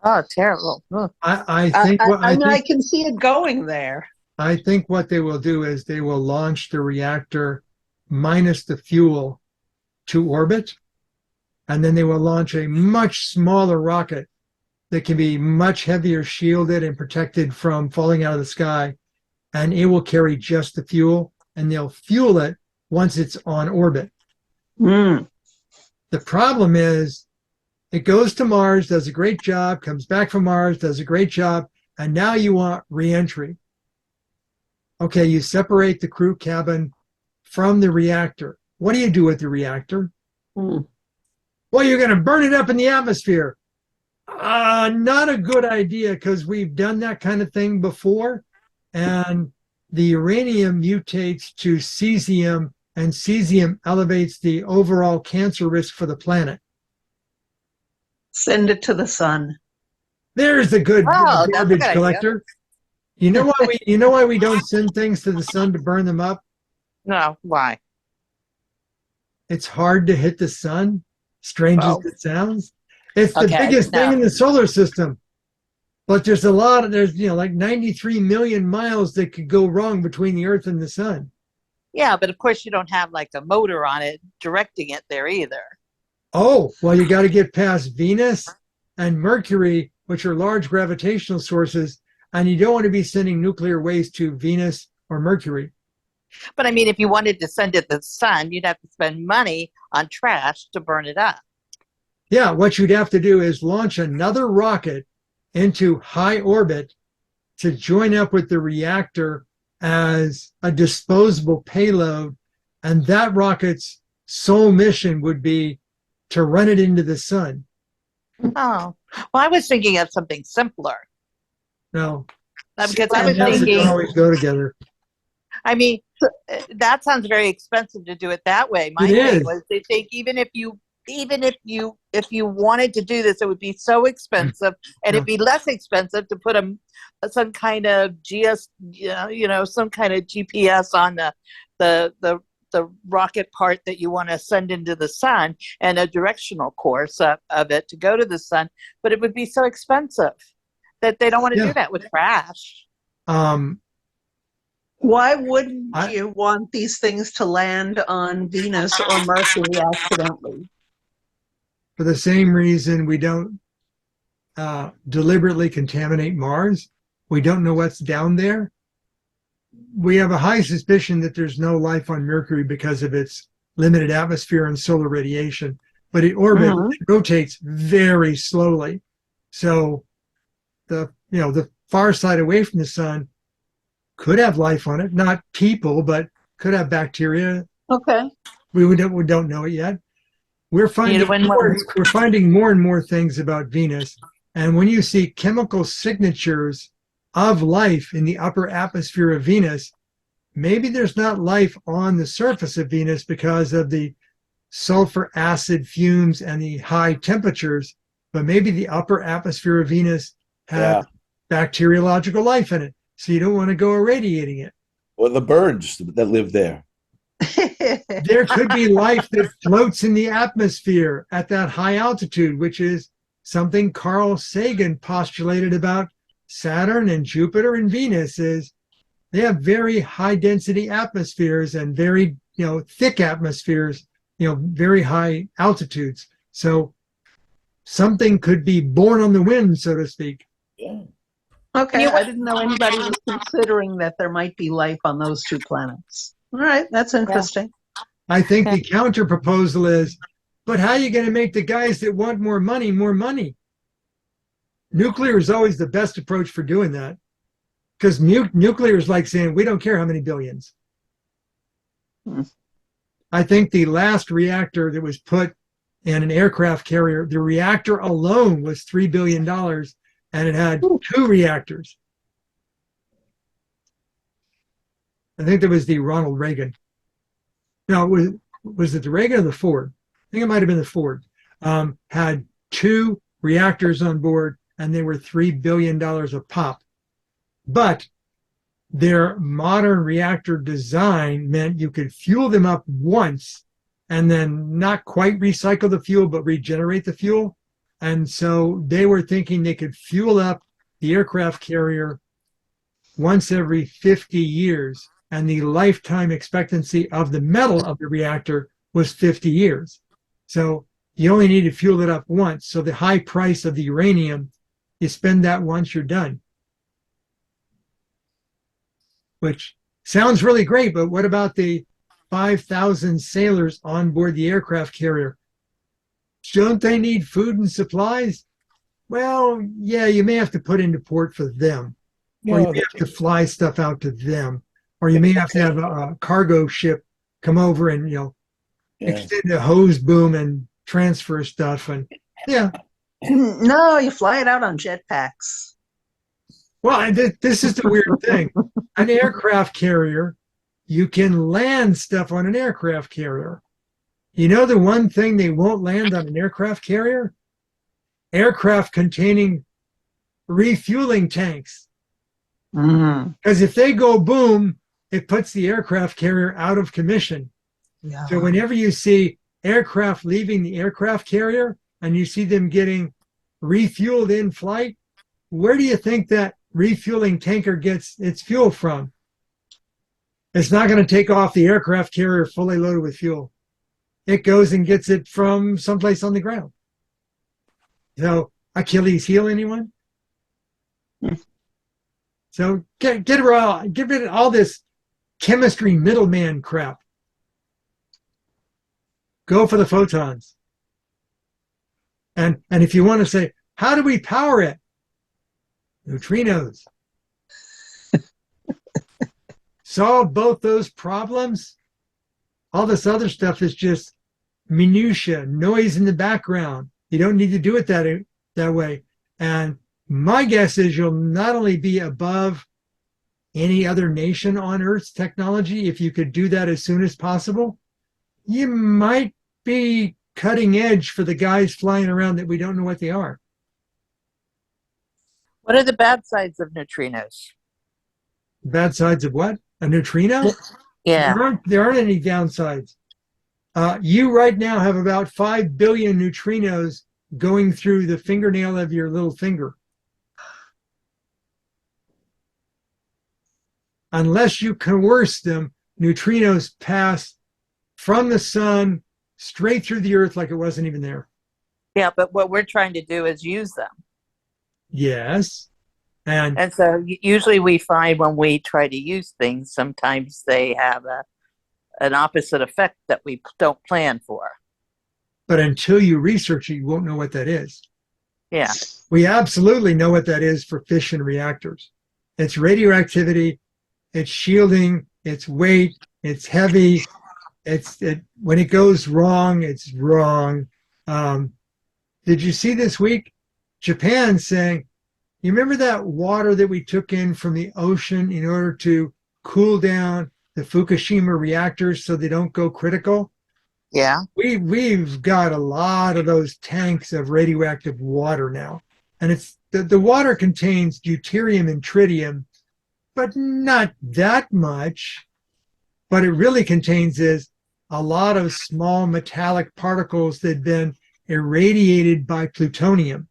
Oh, terrible. I think I can see it going there. I think what they will do is they will launch the reactor minus the fuel to orbit, and then they will launch a much smaller rocket that can be much heavier shielded and protected from falling out of the sky, and it will carry just the fuel, and they'll fuel it once it's on orbit. Mm. The problem is it goes to Mars, does a great job, comes back from Mars, does a great job, and now you want re-entry. Okay, you separate the crew cabin from the reactor. What do you do with the reactor? Mm. Well, you're going to burn it up in the atmosphere. Not a good idea, because we've done that kind of thing before, and the uranium mutates to cesium, and cesium elevates the overall cancer risk for the planet. Send it to the sun. There's the good Oh, that's a garbage good collector. You know why we don't send things to the sun to burn them up? No, why? It's hard to hit the sun, strange as it sounds. It's the biggest thing in the solar system. But there's like 93 million miles that could go wrong between the Earth and the sun. Yeah, but of course you don't have like a motor on it directing it there either. Oh, well, you got to get past Venus and Mercury, which are large gravitational sources, and you don't want to be sending nuclear waste to Venus or Mercury. But I mean, if you wanted to send it to the sun, you'd have to spend money on trash to burn it up. Yeah, what you'd have to do is launch another rocket into high orbit to join up with the reactor as a disposable payload, and that rocket's sole mission would be to run it into the sun. Oh, well, I was thinking of something simpler. No, Because I was doesn't thinking, always go together. I mean, that sounds very expensive to do it that way. My thing was to think even if you wanted to do this, it would be so expensive, and it'd be less expensive to put some kind of some kind of GPS on the rocket part that you want to send into the sun, and a directional course of it to go to the sun. But it would be so expensive that they don't want to do that with trash. Why wouldn't you want these things to land on Venus or Mercury accidentally? For the same reason we don't deliberately contaminate Mars. We don't know what's down there. We have a high suspicion that there's no life on Mercury because of its limited atmosphere and solar radiation, but it orbits, it rotates very slowly. So the far side away from the sun could have life on it, not people, but could have bacteria. Okay. We don't know it yet. We're finding more and more things about Venus. And when you see chemical signatures of life in the upper atmosphere of Venus, maybe there's not life on the surface of Venus because of the sulfur acid fumes and the high temperatures, but maybe the upper atmosphere of Venus has bacteriological life in it. So you don't want to go irradiating it. Or the birds that live there. There could be life that floats in the atmosphere at that high altitude, which is something Carl Sagan postulated about Saturn and Jupiter and Venus. Is they have very high density atmospheres and very, thick atmospheres, very high altitudes. So something could be born on the wind, so to speak. Yeah. Okay, I didn't know anybody was considering that there might be life on those two planets. All right, that's interesting. I think the counter proposal is, but how are you going to make the guys that want more money more money? Nuclear is always the best approach for doing that, because nuclear is like saying, we don't care how many billions. I think the last reactor that was put in an aircraft carrier, the reactor alone was $3 billion, and it had 2 reactors. I think that was the Ronald Reagan. No, was it the Reagan or the Ford? I think it might have been the Ford. Had 2 reactors on board, and they were $3 billion a pop. But their modern reactor design meant you could fuel them up once and then not quite recycle the fuel, but regenerate the fuel. And so they were thinking they could fuel up the aircraft carrier once every 50 years. And the lifetime expectancy of the metal of the reactor was 50 years. So you only need to fuel it up once. So the high price of the uranium, you spend that once, you're done. Which sounds really great, but what about the 5,000 sailors on board the aircraft carrier? Don't they need food and supplies? Well, yeah, you may have to put into port for them, or you may have to fly stuff out to them, or you may have to have a cargo ship come over and extend the hose boom and transfer stuff. And No, you fly it out on jetpacks. Well, this is the weird thing. An aircraft carrier, you can land stuff on an aircraft carrier. You know the one thing they won't land on an aircraft carrier? Aircraft containing refueling tanks. Because if they go boom, it puts the aircraft carrier out of commission. Yeah. So whenever you see aircraft leaving the aircraft carrier and you see them getting refueled in flight, where do you think that refueling tanker gets its fuel from? It's not going to take off the aircraft carrier fully loaded with fuel. It goes and gets it from someplace on the ground. So Achilles heel, anyone? So get rid of all this chemistry middleman crap. Go for the photons. And if you want to say, how do we power it? Neutrinos. Solve both those problems. All this other stuff is just minutia, noise in the background. You don't need to do it that way. And my guess is you'll not only be above any other nation on Earth's technology, if you could do that as soon as possible, you might be cutting edge for the guys flying around that we don't know what they are. What are the bad sides of neutrinos? Bad sides of what? A neutrino? Yeah. There aren't any downsides. You right now have about 5 billion neutrinos going through the fingernail of your little finger. Unless you coerce them, neutrinos pass from the sun straight through the Earth like it wasn't even there. Yeah, but what we're trying to do is use them. Yes. And so usually we find when we try to use things, sometimes they have an opposite effect that we don't plan for. But until you research it, you won't know what that is. Yeah. We absolutely know what that is for fission reactors. It's radioactivity, it's shielding, it's weight, it's heavy. When it goes wrong, it's wrong. Did you see this week? Japan saying, you remember that water that we took in from the ocean in order to cool down the Fukushima reactors so they don't go critical? Yeah. We've got a lot of those tanks of radioactive water now. And it's the water contains deuterium and tritium, but not that much. what it really contains is a lot of small metallic particles that have been irradiated by plutonium.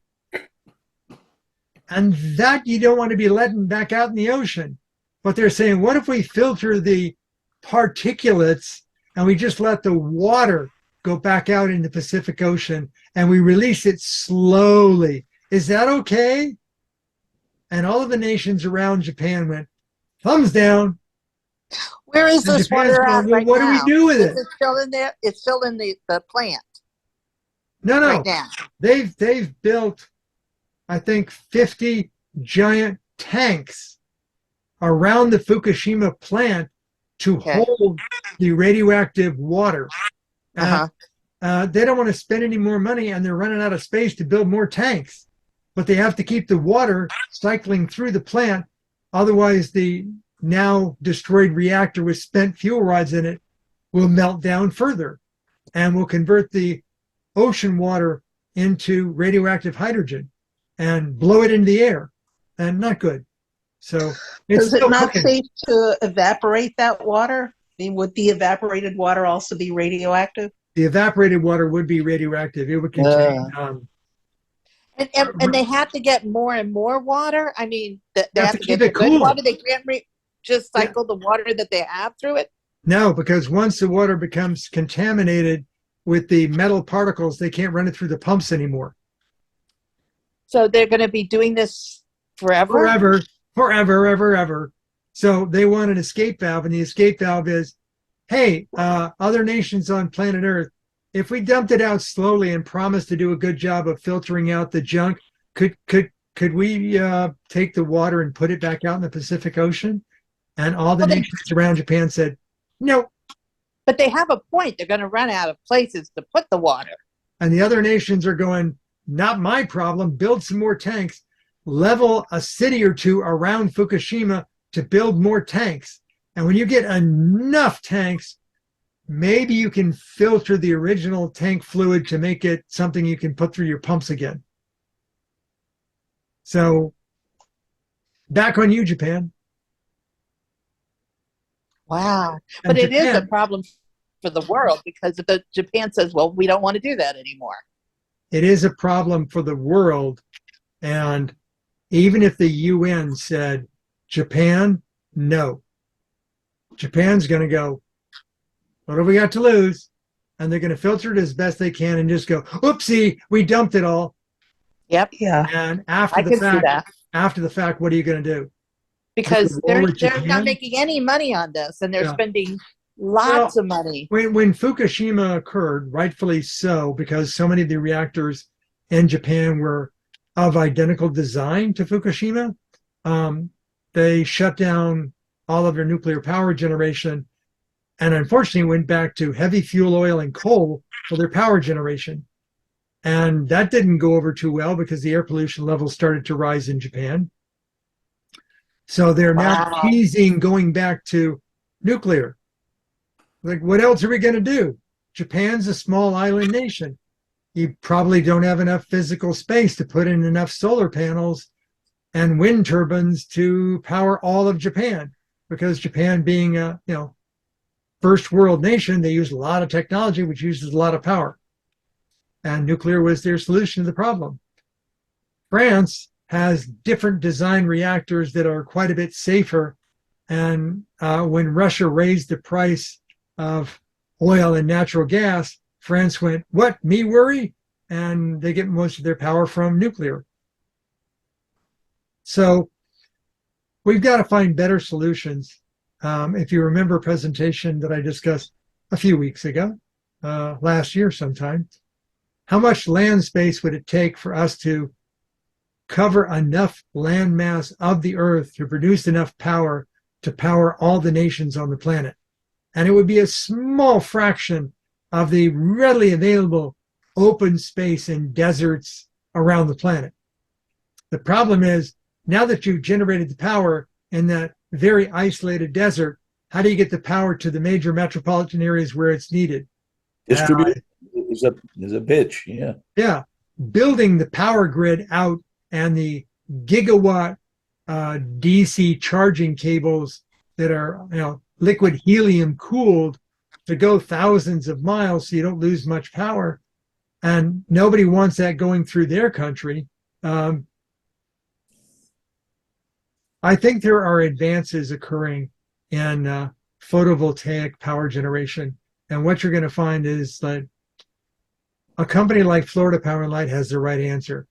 And that you don't want to be letting back out in the ocean. But they're saying, what if we filter the particulates and we just let the water go back out in the Pacific Ocean and we release it slowly? Is that okay? And all of the nations around Japan went, thumbs down. Where is And this Japan's water going, at well, right what do we now? do with Is it? it still in there? It's still in the plant No, right now. they've built, I think, 50 giant tanks around the Fukushima plant to hold the radioactive water. Uh-huh. They don't want to spend any more money, and they're running out of space to build more tanks. But they have to keep the water cycling through the plant. Otherwise, the now destroyed reactor with spent fuel rods in it will melt down further and will convert the ocean water into radioactive hydrogen and blow it into the air. And not good. So it's Is it still not cooking. safe to evaporate that water? I mean, would the evaporated water also be radioactive? The evaporated water would be radioactive. It would contain And they have to get more and more water. I mean, they have have to to keep get the it good cool. water. They can't just cycle the water that they have through it. no, because once the water becomes contaminated with the metal particles, they can't run it through the pumps anymore. So they're going to be doing this forever. Ever. So they want an escape valve, and the escape valve is, hey, other nations on planet Earth, if we dumped it out slowly and promised to do a good job of filtering out the junk, could we take the water and put it back out in the Pacific Ocean? And all the nations around Japan said, no. But they have a point. They're going to run out of places to put the water. And the other nations are going, not my problem. Build some more tanks. Level a city or two around Fukushima to build more tanks. And when you get enough tanks, maybe you can filter the original tank fluid to make it something you can put through your pumps again. So back on you, Japan. Wow. And But it is a Japan, problem for the world because if Japan says, well, we don't want to do that anymore. it is a problem for the world. And even if the UN said, Japan, no. Japan's going to go, what have we got to lose? And they're going to filter it as best they can and just go, oopsie, we dumped it all. Yep. Yeah. And I can see that. after the fact, what are you going to do? Because War they're with not Japan? making any money on this and they're Yeah. spending lots of money. When Fukushima occurred, rightfully so, because so many of the reactors in Japan were of identical design to Fukushima, they shut down all of their nuclear power generation and unfortunately went back to heavy fuel oil and coal for their power generation. And that didn't go over too well because the air pollution levels started to rise in Japan. So they're now teasing going back to nuclear. Like, what else are we going to do? Japan's a small island nation. You probably don't have enough physical space to put in enough solar panels and wind turbines to power all of Japan, because Japan being a first world nation, they use a lot of technology which uses a lot of power, and nuclear was their solution to the problem. France has different design reactors that are quite a bit safer, and when Russia raised the price of oil and natural gas, France went, what, me worry? And they get most of their power from nuclear. So we've got to find better solutions. If you remember a presentation that I discussed a few weeks ago, last year sometime, how much land space would it take for us to cover enough land mass of the Earth to produce enough power to power all the nations on the planet? And it would be a small fraction of the readily available open space and deserts around the planet. The problem is, now that you've generated the power in that very isolated desert, how do you get the power to the major metropolitan areas where it's needed? Distribution is a bitch, yeah. Yeah, building the power grid out and the gigawatt DC charging cables that are liquid helium cooled to go thousands of miles so you don't lose much power. And nobody wants that going through their country. I think there are advances occurring in photovoltaic power generation. And what you're going to find is that a company like Florida Power and Light has the right answer.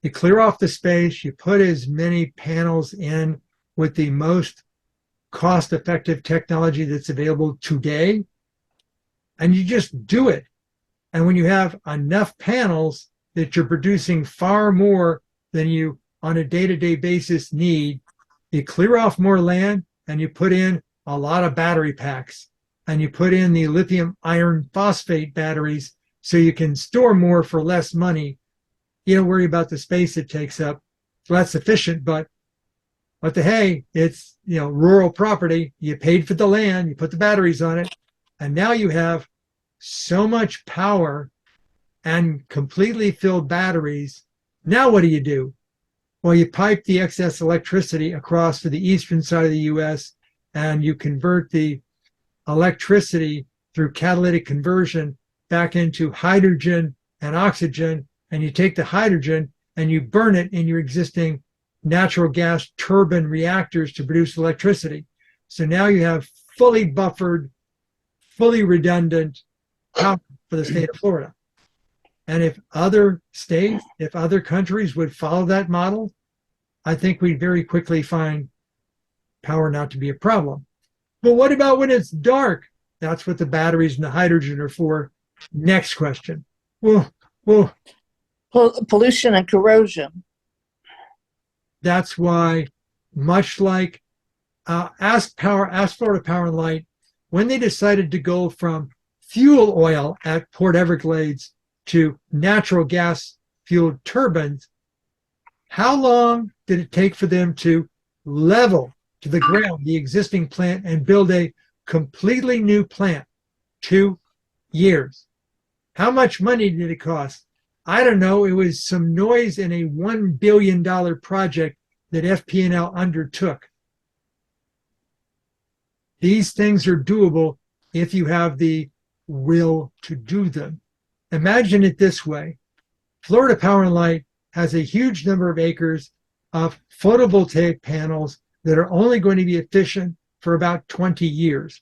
You clear off the space, you put as many panels in with the most cost-effective technology that's available today, and you just do it. And when you have enough panels that you're producing far more than you on a day-to-day basis need, you clear off more land and you put in a lot of battery packs, and you put in the lithium iron phosphate batteries so you can store more for less money. You don't worry about the space it takes up. So that's sufficient, but hey, it's, rural property. You paid for the land, you put the batteries on it, and now you have so much power and completely filled batteries. Now what do? Well, you pipe the excess electricity across to the eastern side of the US, and you convert the electricity through catalytic conversion back into hydrogen and oxygen, and you take the hydrogen and you burn it in your existing natural gas turbine reactors to produce electricity. So now you have fully buffered, fully redundant power for the state of Florida. And if other states, if other countries would follow that model, I think we'd very quickly find power not to be a problem. But what about when it's dark? That's what the batteries and the hydrogen are for. Next question. Well, pollution and corrosion. That's why, much like ask Florida Power and Light, when they decided to go from fuel oil at Port Everglades to natural gas fueled turbines, how long did it take for them to level to the ground the existing plant and build a completely new plant? 2 years. How much money did it cost? I don't know. It was some noise in a $1 billion project that FP&L undertook. These things are doable if you have the will to do them. Imagine it this way. Florida Power and Light has a huge number of acres of photovoltaic panels that are only going to be efficient for about 20 years.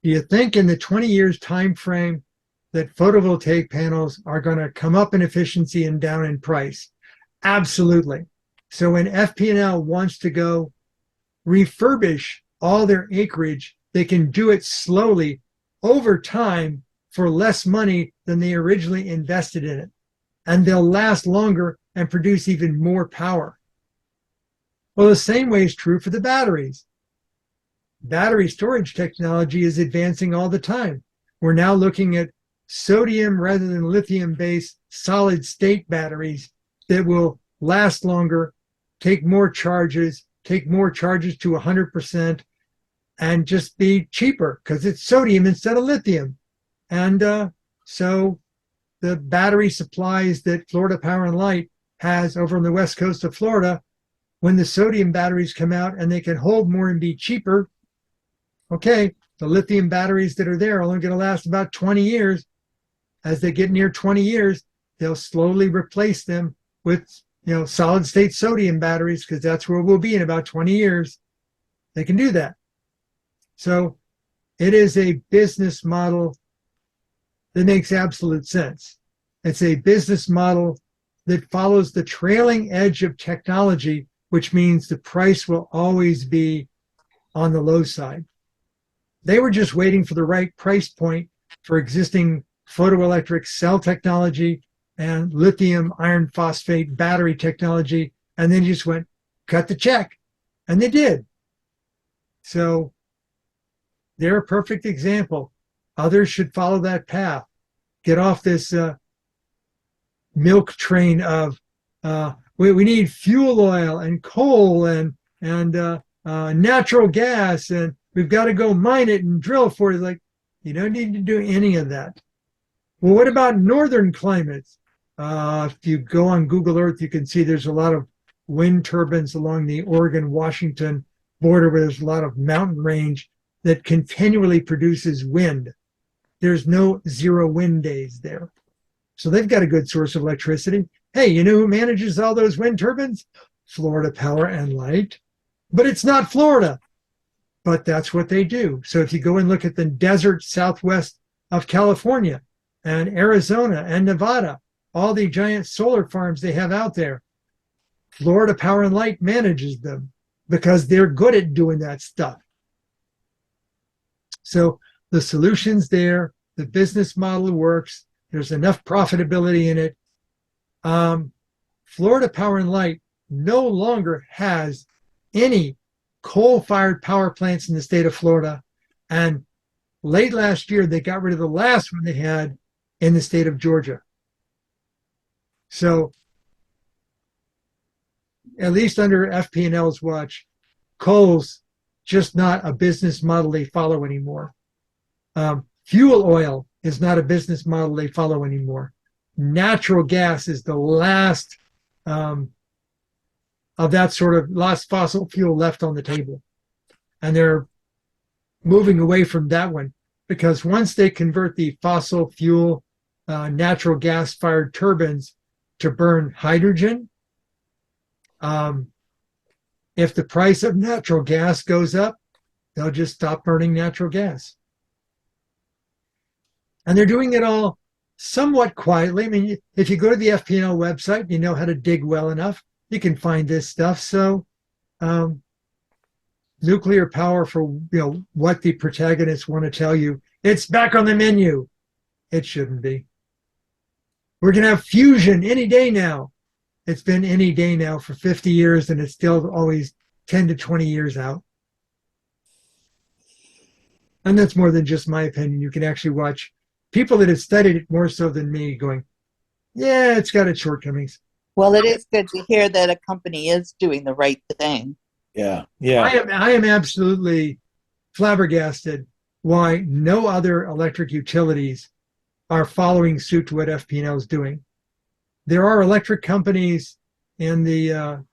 Do you think in the 20 years time frame that photovoltaic panels are going to come up in efficiency and down in price? Absolutely. So when FP&L wants to go refurbish all their acreage, they can do it slowly over time for less money than they originally invested in it. And they'll last longer and produce even more power. Well, the same way is true for the batteries. Battery storage technology is advancing all the time. We're now looking at sodium rather than lithium-based solid state batteries that will last longer, take more charges to 100%, and just be cheaper because it's sodium instead of lithium. And so the battery supplies that Florida Power and Light has over on the west coast of Florida, when the sodium batteries come out and they can hold more and be cheaper, okay, the lithium batteries that are there are only going to last about 20 years. As they get near 20 years, they'll slowly replace them with, solid state sodium batteries, because that's where we'll be in about 20 years. They can do that. So it is a business model that makes absolute sense. It's a business model that follows the trailing edge of technology, which means the price will always be on the low side. They were just waiting for the right price point for existing photoelectric cell technology and lithium iron phosphate battery technology, and then just went, cut the check. And they did. So they're a perfect example. Others should follow that path. Get off this milk train of we need fuel oil and coal and natural gas, and we've got to go mine it and drill for it. Like, you don't need to do any of that. Well, what about northern climates? If you go on Google Earth, you can see there's a lot of wind turbines along the Oregon-Washington border where there's a lot of mountain range that continually produces wind. There's no zero wind days there. So they've got a good source of electricity. Hey, you know who manages all those wind turbines? Florida Power and Light. But it's not Florida. But that's what they do. So if you go and look at the desert southwest of California and Arizona and Nevada, all the giant solar farms they have out there, Florida Power and Light manages them because they're good at doing that stuff. So the solution's there, the business model works, there's enough profitability in it. Florida Power and Light no longer has any coal-fired power plants in the state of Florida. And late last year, they got rid of the last one they had in the state of Georgia. So at least under FP&L's watch, coal's just not a business model they follow anymore. Fuel oil is not a business model they follow anymore. Natural gas is the last of that sort of last fossil fuel left on the table. And they're moving away from that one because once they convert the fossil fuel natural gas fired turbines to burn hydrogen, if the price of natural gas goes up, they'll just stop burning natural gas. And they're doing it all somewhat quietly. I mean, if you go to the FP&L website, you know how to dig well enough, you can find this stuff. So nuclear power, for what the protagonists want to tell you, it's back on the menu. It shouldn't be. We're going to have fusion any day now. It's been any day now for 50 years, and it's still always 10 to 20 years out. And that's more than just my opinion. You can actually watch people that have studied it more so than me going, yeah, it's got its shortcomings. Well, it is good to hear that a company is doing the right thing. Yeah, yeah. I am absolutely flabbergasted why no other electric utilities are following suit to what FP&L is doing. There are electric companies in the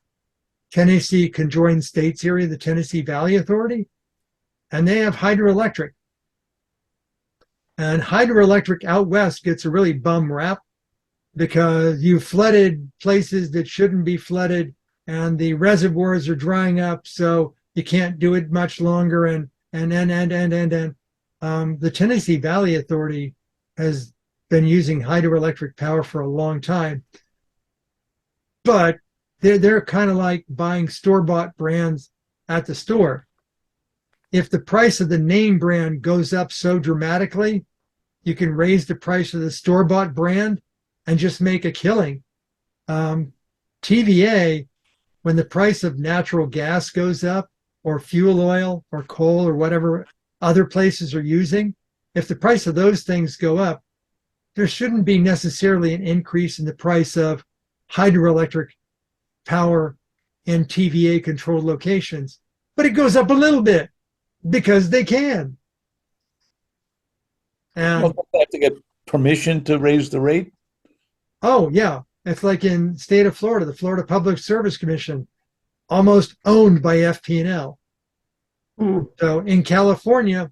Tennessee conjoined states area, the Tennessee Valley Authority, and they have hydroelectric. And hydroelectric out west gets a really bum rap because you flooded places that shouldn't be flooded, and the reservoirs are drying up, so you can't do it much longer. And the Tennessee Valley Authority has been using hydroelectric power for a long time, but they're kind of like buying store-bought brands at the store. If the price of the name brand goes up so dramatically, you can raise the price of the store-bought brand and just make a killing. TVA, when the price of natural gas goes up, or fuel oil or coal or whatever other places are using, if the price of those things go up, there shouldn't be necessarily an increase in the price of hydroelectric power in TVA controlled locations, but it goes up a little bit because they can. And Well, they have to get permission to raise the rate? oh yeah, it's like in state of Florida, the Florida Public Service Commission, almost owned by FP&L. So in California,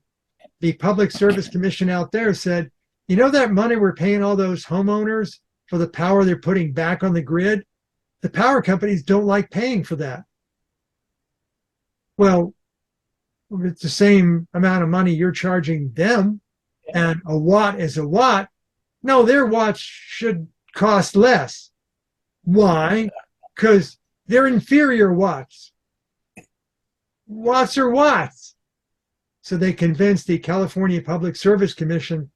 the Public Service Commission out there said, you know that money we're paying all those homeowners for the power they're putting back on the grid? The power companies don't like paying for that. Well, it's the same amount of money you're charging them, and a watt is a watt. No, their watts should cost less. Why? Because they're inferior watts. Watts are watts. So they convinced the California Public Service Commission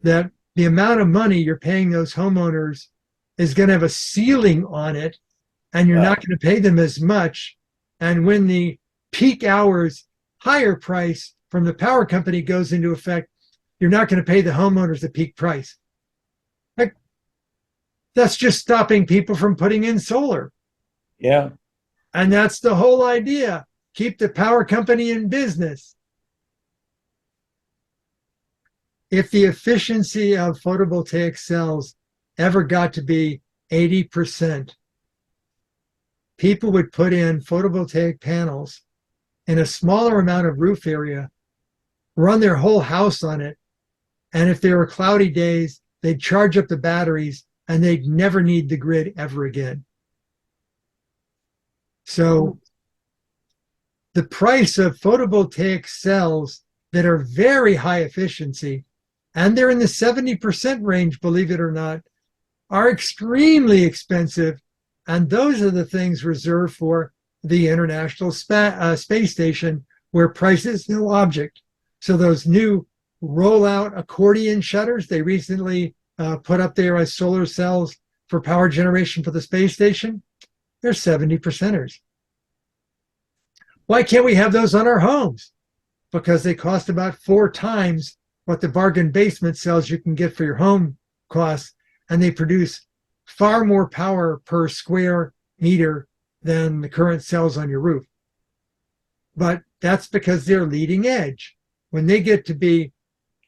that the amount of money you're paying those homeowners is going to have a ceiling on it, and you're not going to pay them as much. And when the peak hours higher price from the power company goes into effect, you're not going to pay the homeowners the peak price. Like, that's just stopping people from putting in solar. Yeah. And that's the whole idea. Keep the power company in business. If the efficiency of photovoltaic cells ever got to be 80%, people would put in photovoltaic panels in a smaller amount of roof area, run their whole house on it. And if there were cloudy days, they'd charge up the batteries and they'd never need the grid ever again. So the price of photovoltaic cells that are very high efficiency, and they're in the 70% range, believe it or not, are extremely expensive. And those are the things reserved for the International Space Station, where price is no object. So those new rollout accordion shutters they recently put up there as solar cells for power generation for the space station, they're 70%ers. Why can't we have those on our homes? Because they cost about 4 times what the bargain basement cells you can get for your home costs, and they produce far more power per square meter than the current cells on your roof. But that's because they're leading edge. When they get to be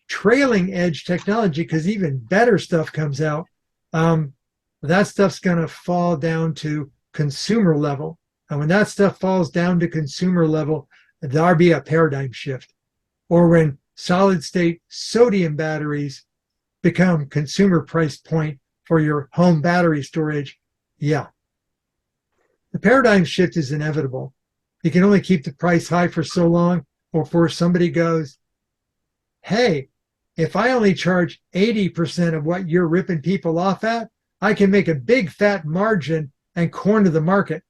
trailing edge technology, because even better stuff comes out, that stuff's going to fall down to consumer level. And when that stuff falls down to consumer level, there'll be a paradigm shift. Or when solid state sodium batteries become consumer price point for your home battery storage, yeah. The paradigm shift is inevitable. You can only keep the price high for so long before somebody goes, hey, if I only charge 80% of what you're ripping people off at, I can make a big fat margin and corner the market.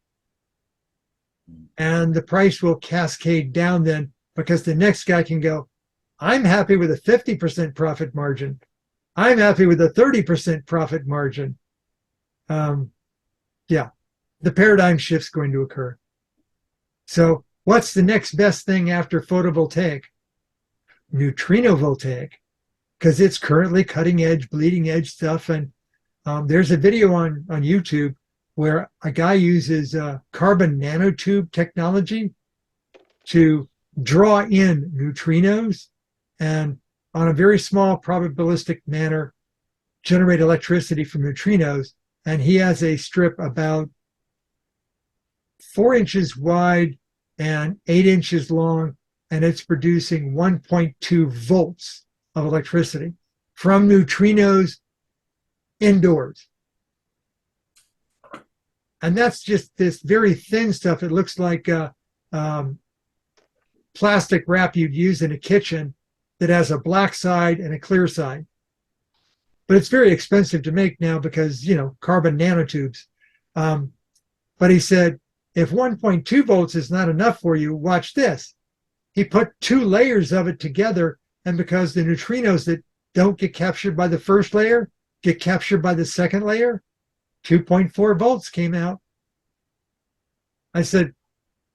And the price will cascade down then, because the next guy can go, I'm happy with a 50% profit margin. I'm happy with a 30% profit margin. Yeah, the paradigm shift's going to occur. So what's the next best thing after photovoltaic? Neutrino voltaic, because it's currently cutting edge, bleeding edge stuff. And there's a video on YouTube where a guy uses carbon nanotube technology to draw in neutrinos and on a very small probabilistic manner generate electricity from neutrinos. And he has a strip about 4 inches wide and 8 inches long, and it's producing 1.2 volts of electricity from neutrinos indoors. And that's just this very thin stuff. It looks like plastic wrap you'd use in a kitchen that has a black side and a clear side. But it's very expensive to make now because, you know, carbon nanotubes. But he said, if 1.2 volts is not enough for you, watch this. He put 2 layers of it together, and because the neutrinos that don't get captured by the first layer get captured by the second layer, 2.4 volts came out. I said,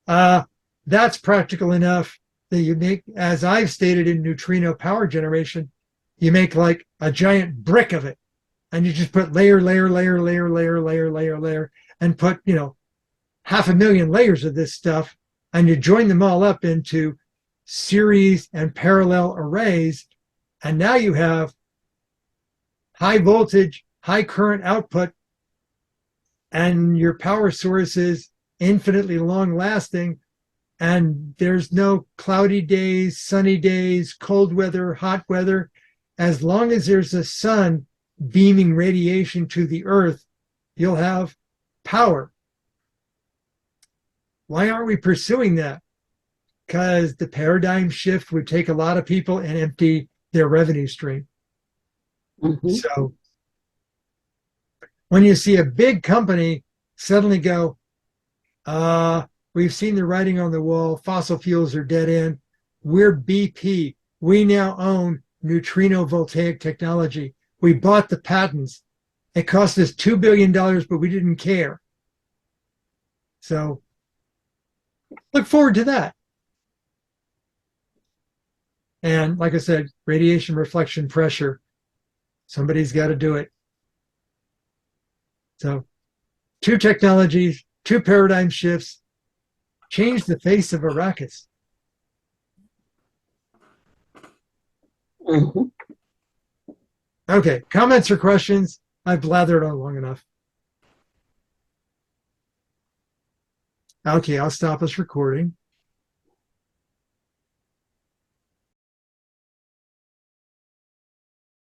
that's practical enough that you make, as I've stated in neutrino power generation, you make like a giant brick of it. And you just put layer, and put, you know, 500,000 layers of this stuff, and you join them all up into series and parallel arrays. And now you have high voltage, high current output, and your power source is infinitely long lasting. And there's no cloudy days, sunny days, cold weather, hot weather. As long as there's a sun beaming radiation to the earth, you'll have power. Why aren't we pursuing that? Because the paradigm shift would take a lot of people and empty their revenue stream. Mm-hmm. So when you see a big company suddenly go, we've seen the writing on the wall, fossil fuels are dead end, we're BP, we now own neutrino voltaic technology. We bought the patents. It cost us $2 billion, but we didn't care. So look forward to that. And like I said, radiation reflection pressure, somebody's got to do it. So 2 technologies, 2 paradigm shifts, change the face of Arrakis. Mm-hmm. Okay, comments or questions? I've blathered on long enough. Okay, I'll stop us recording.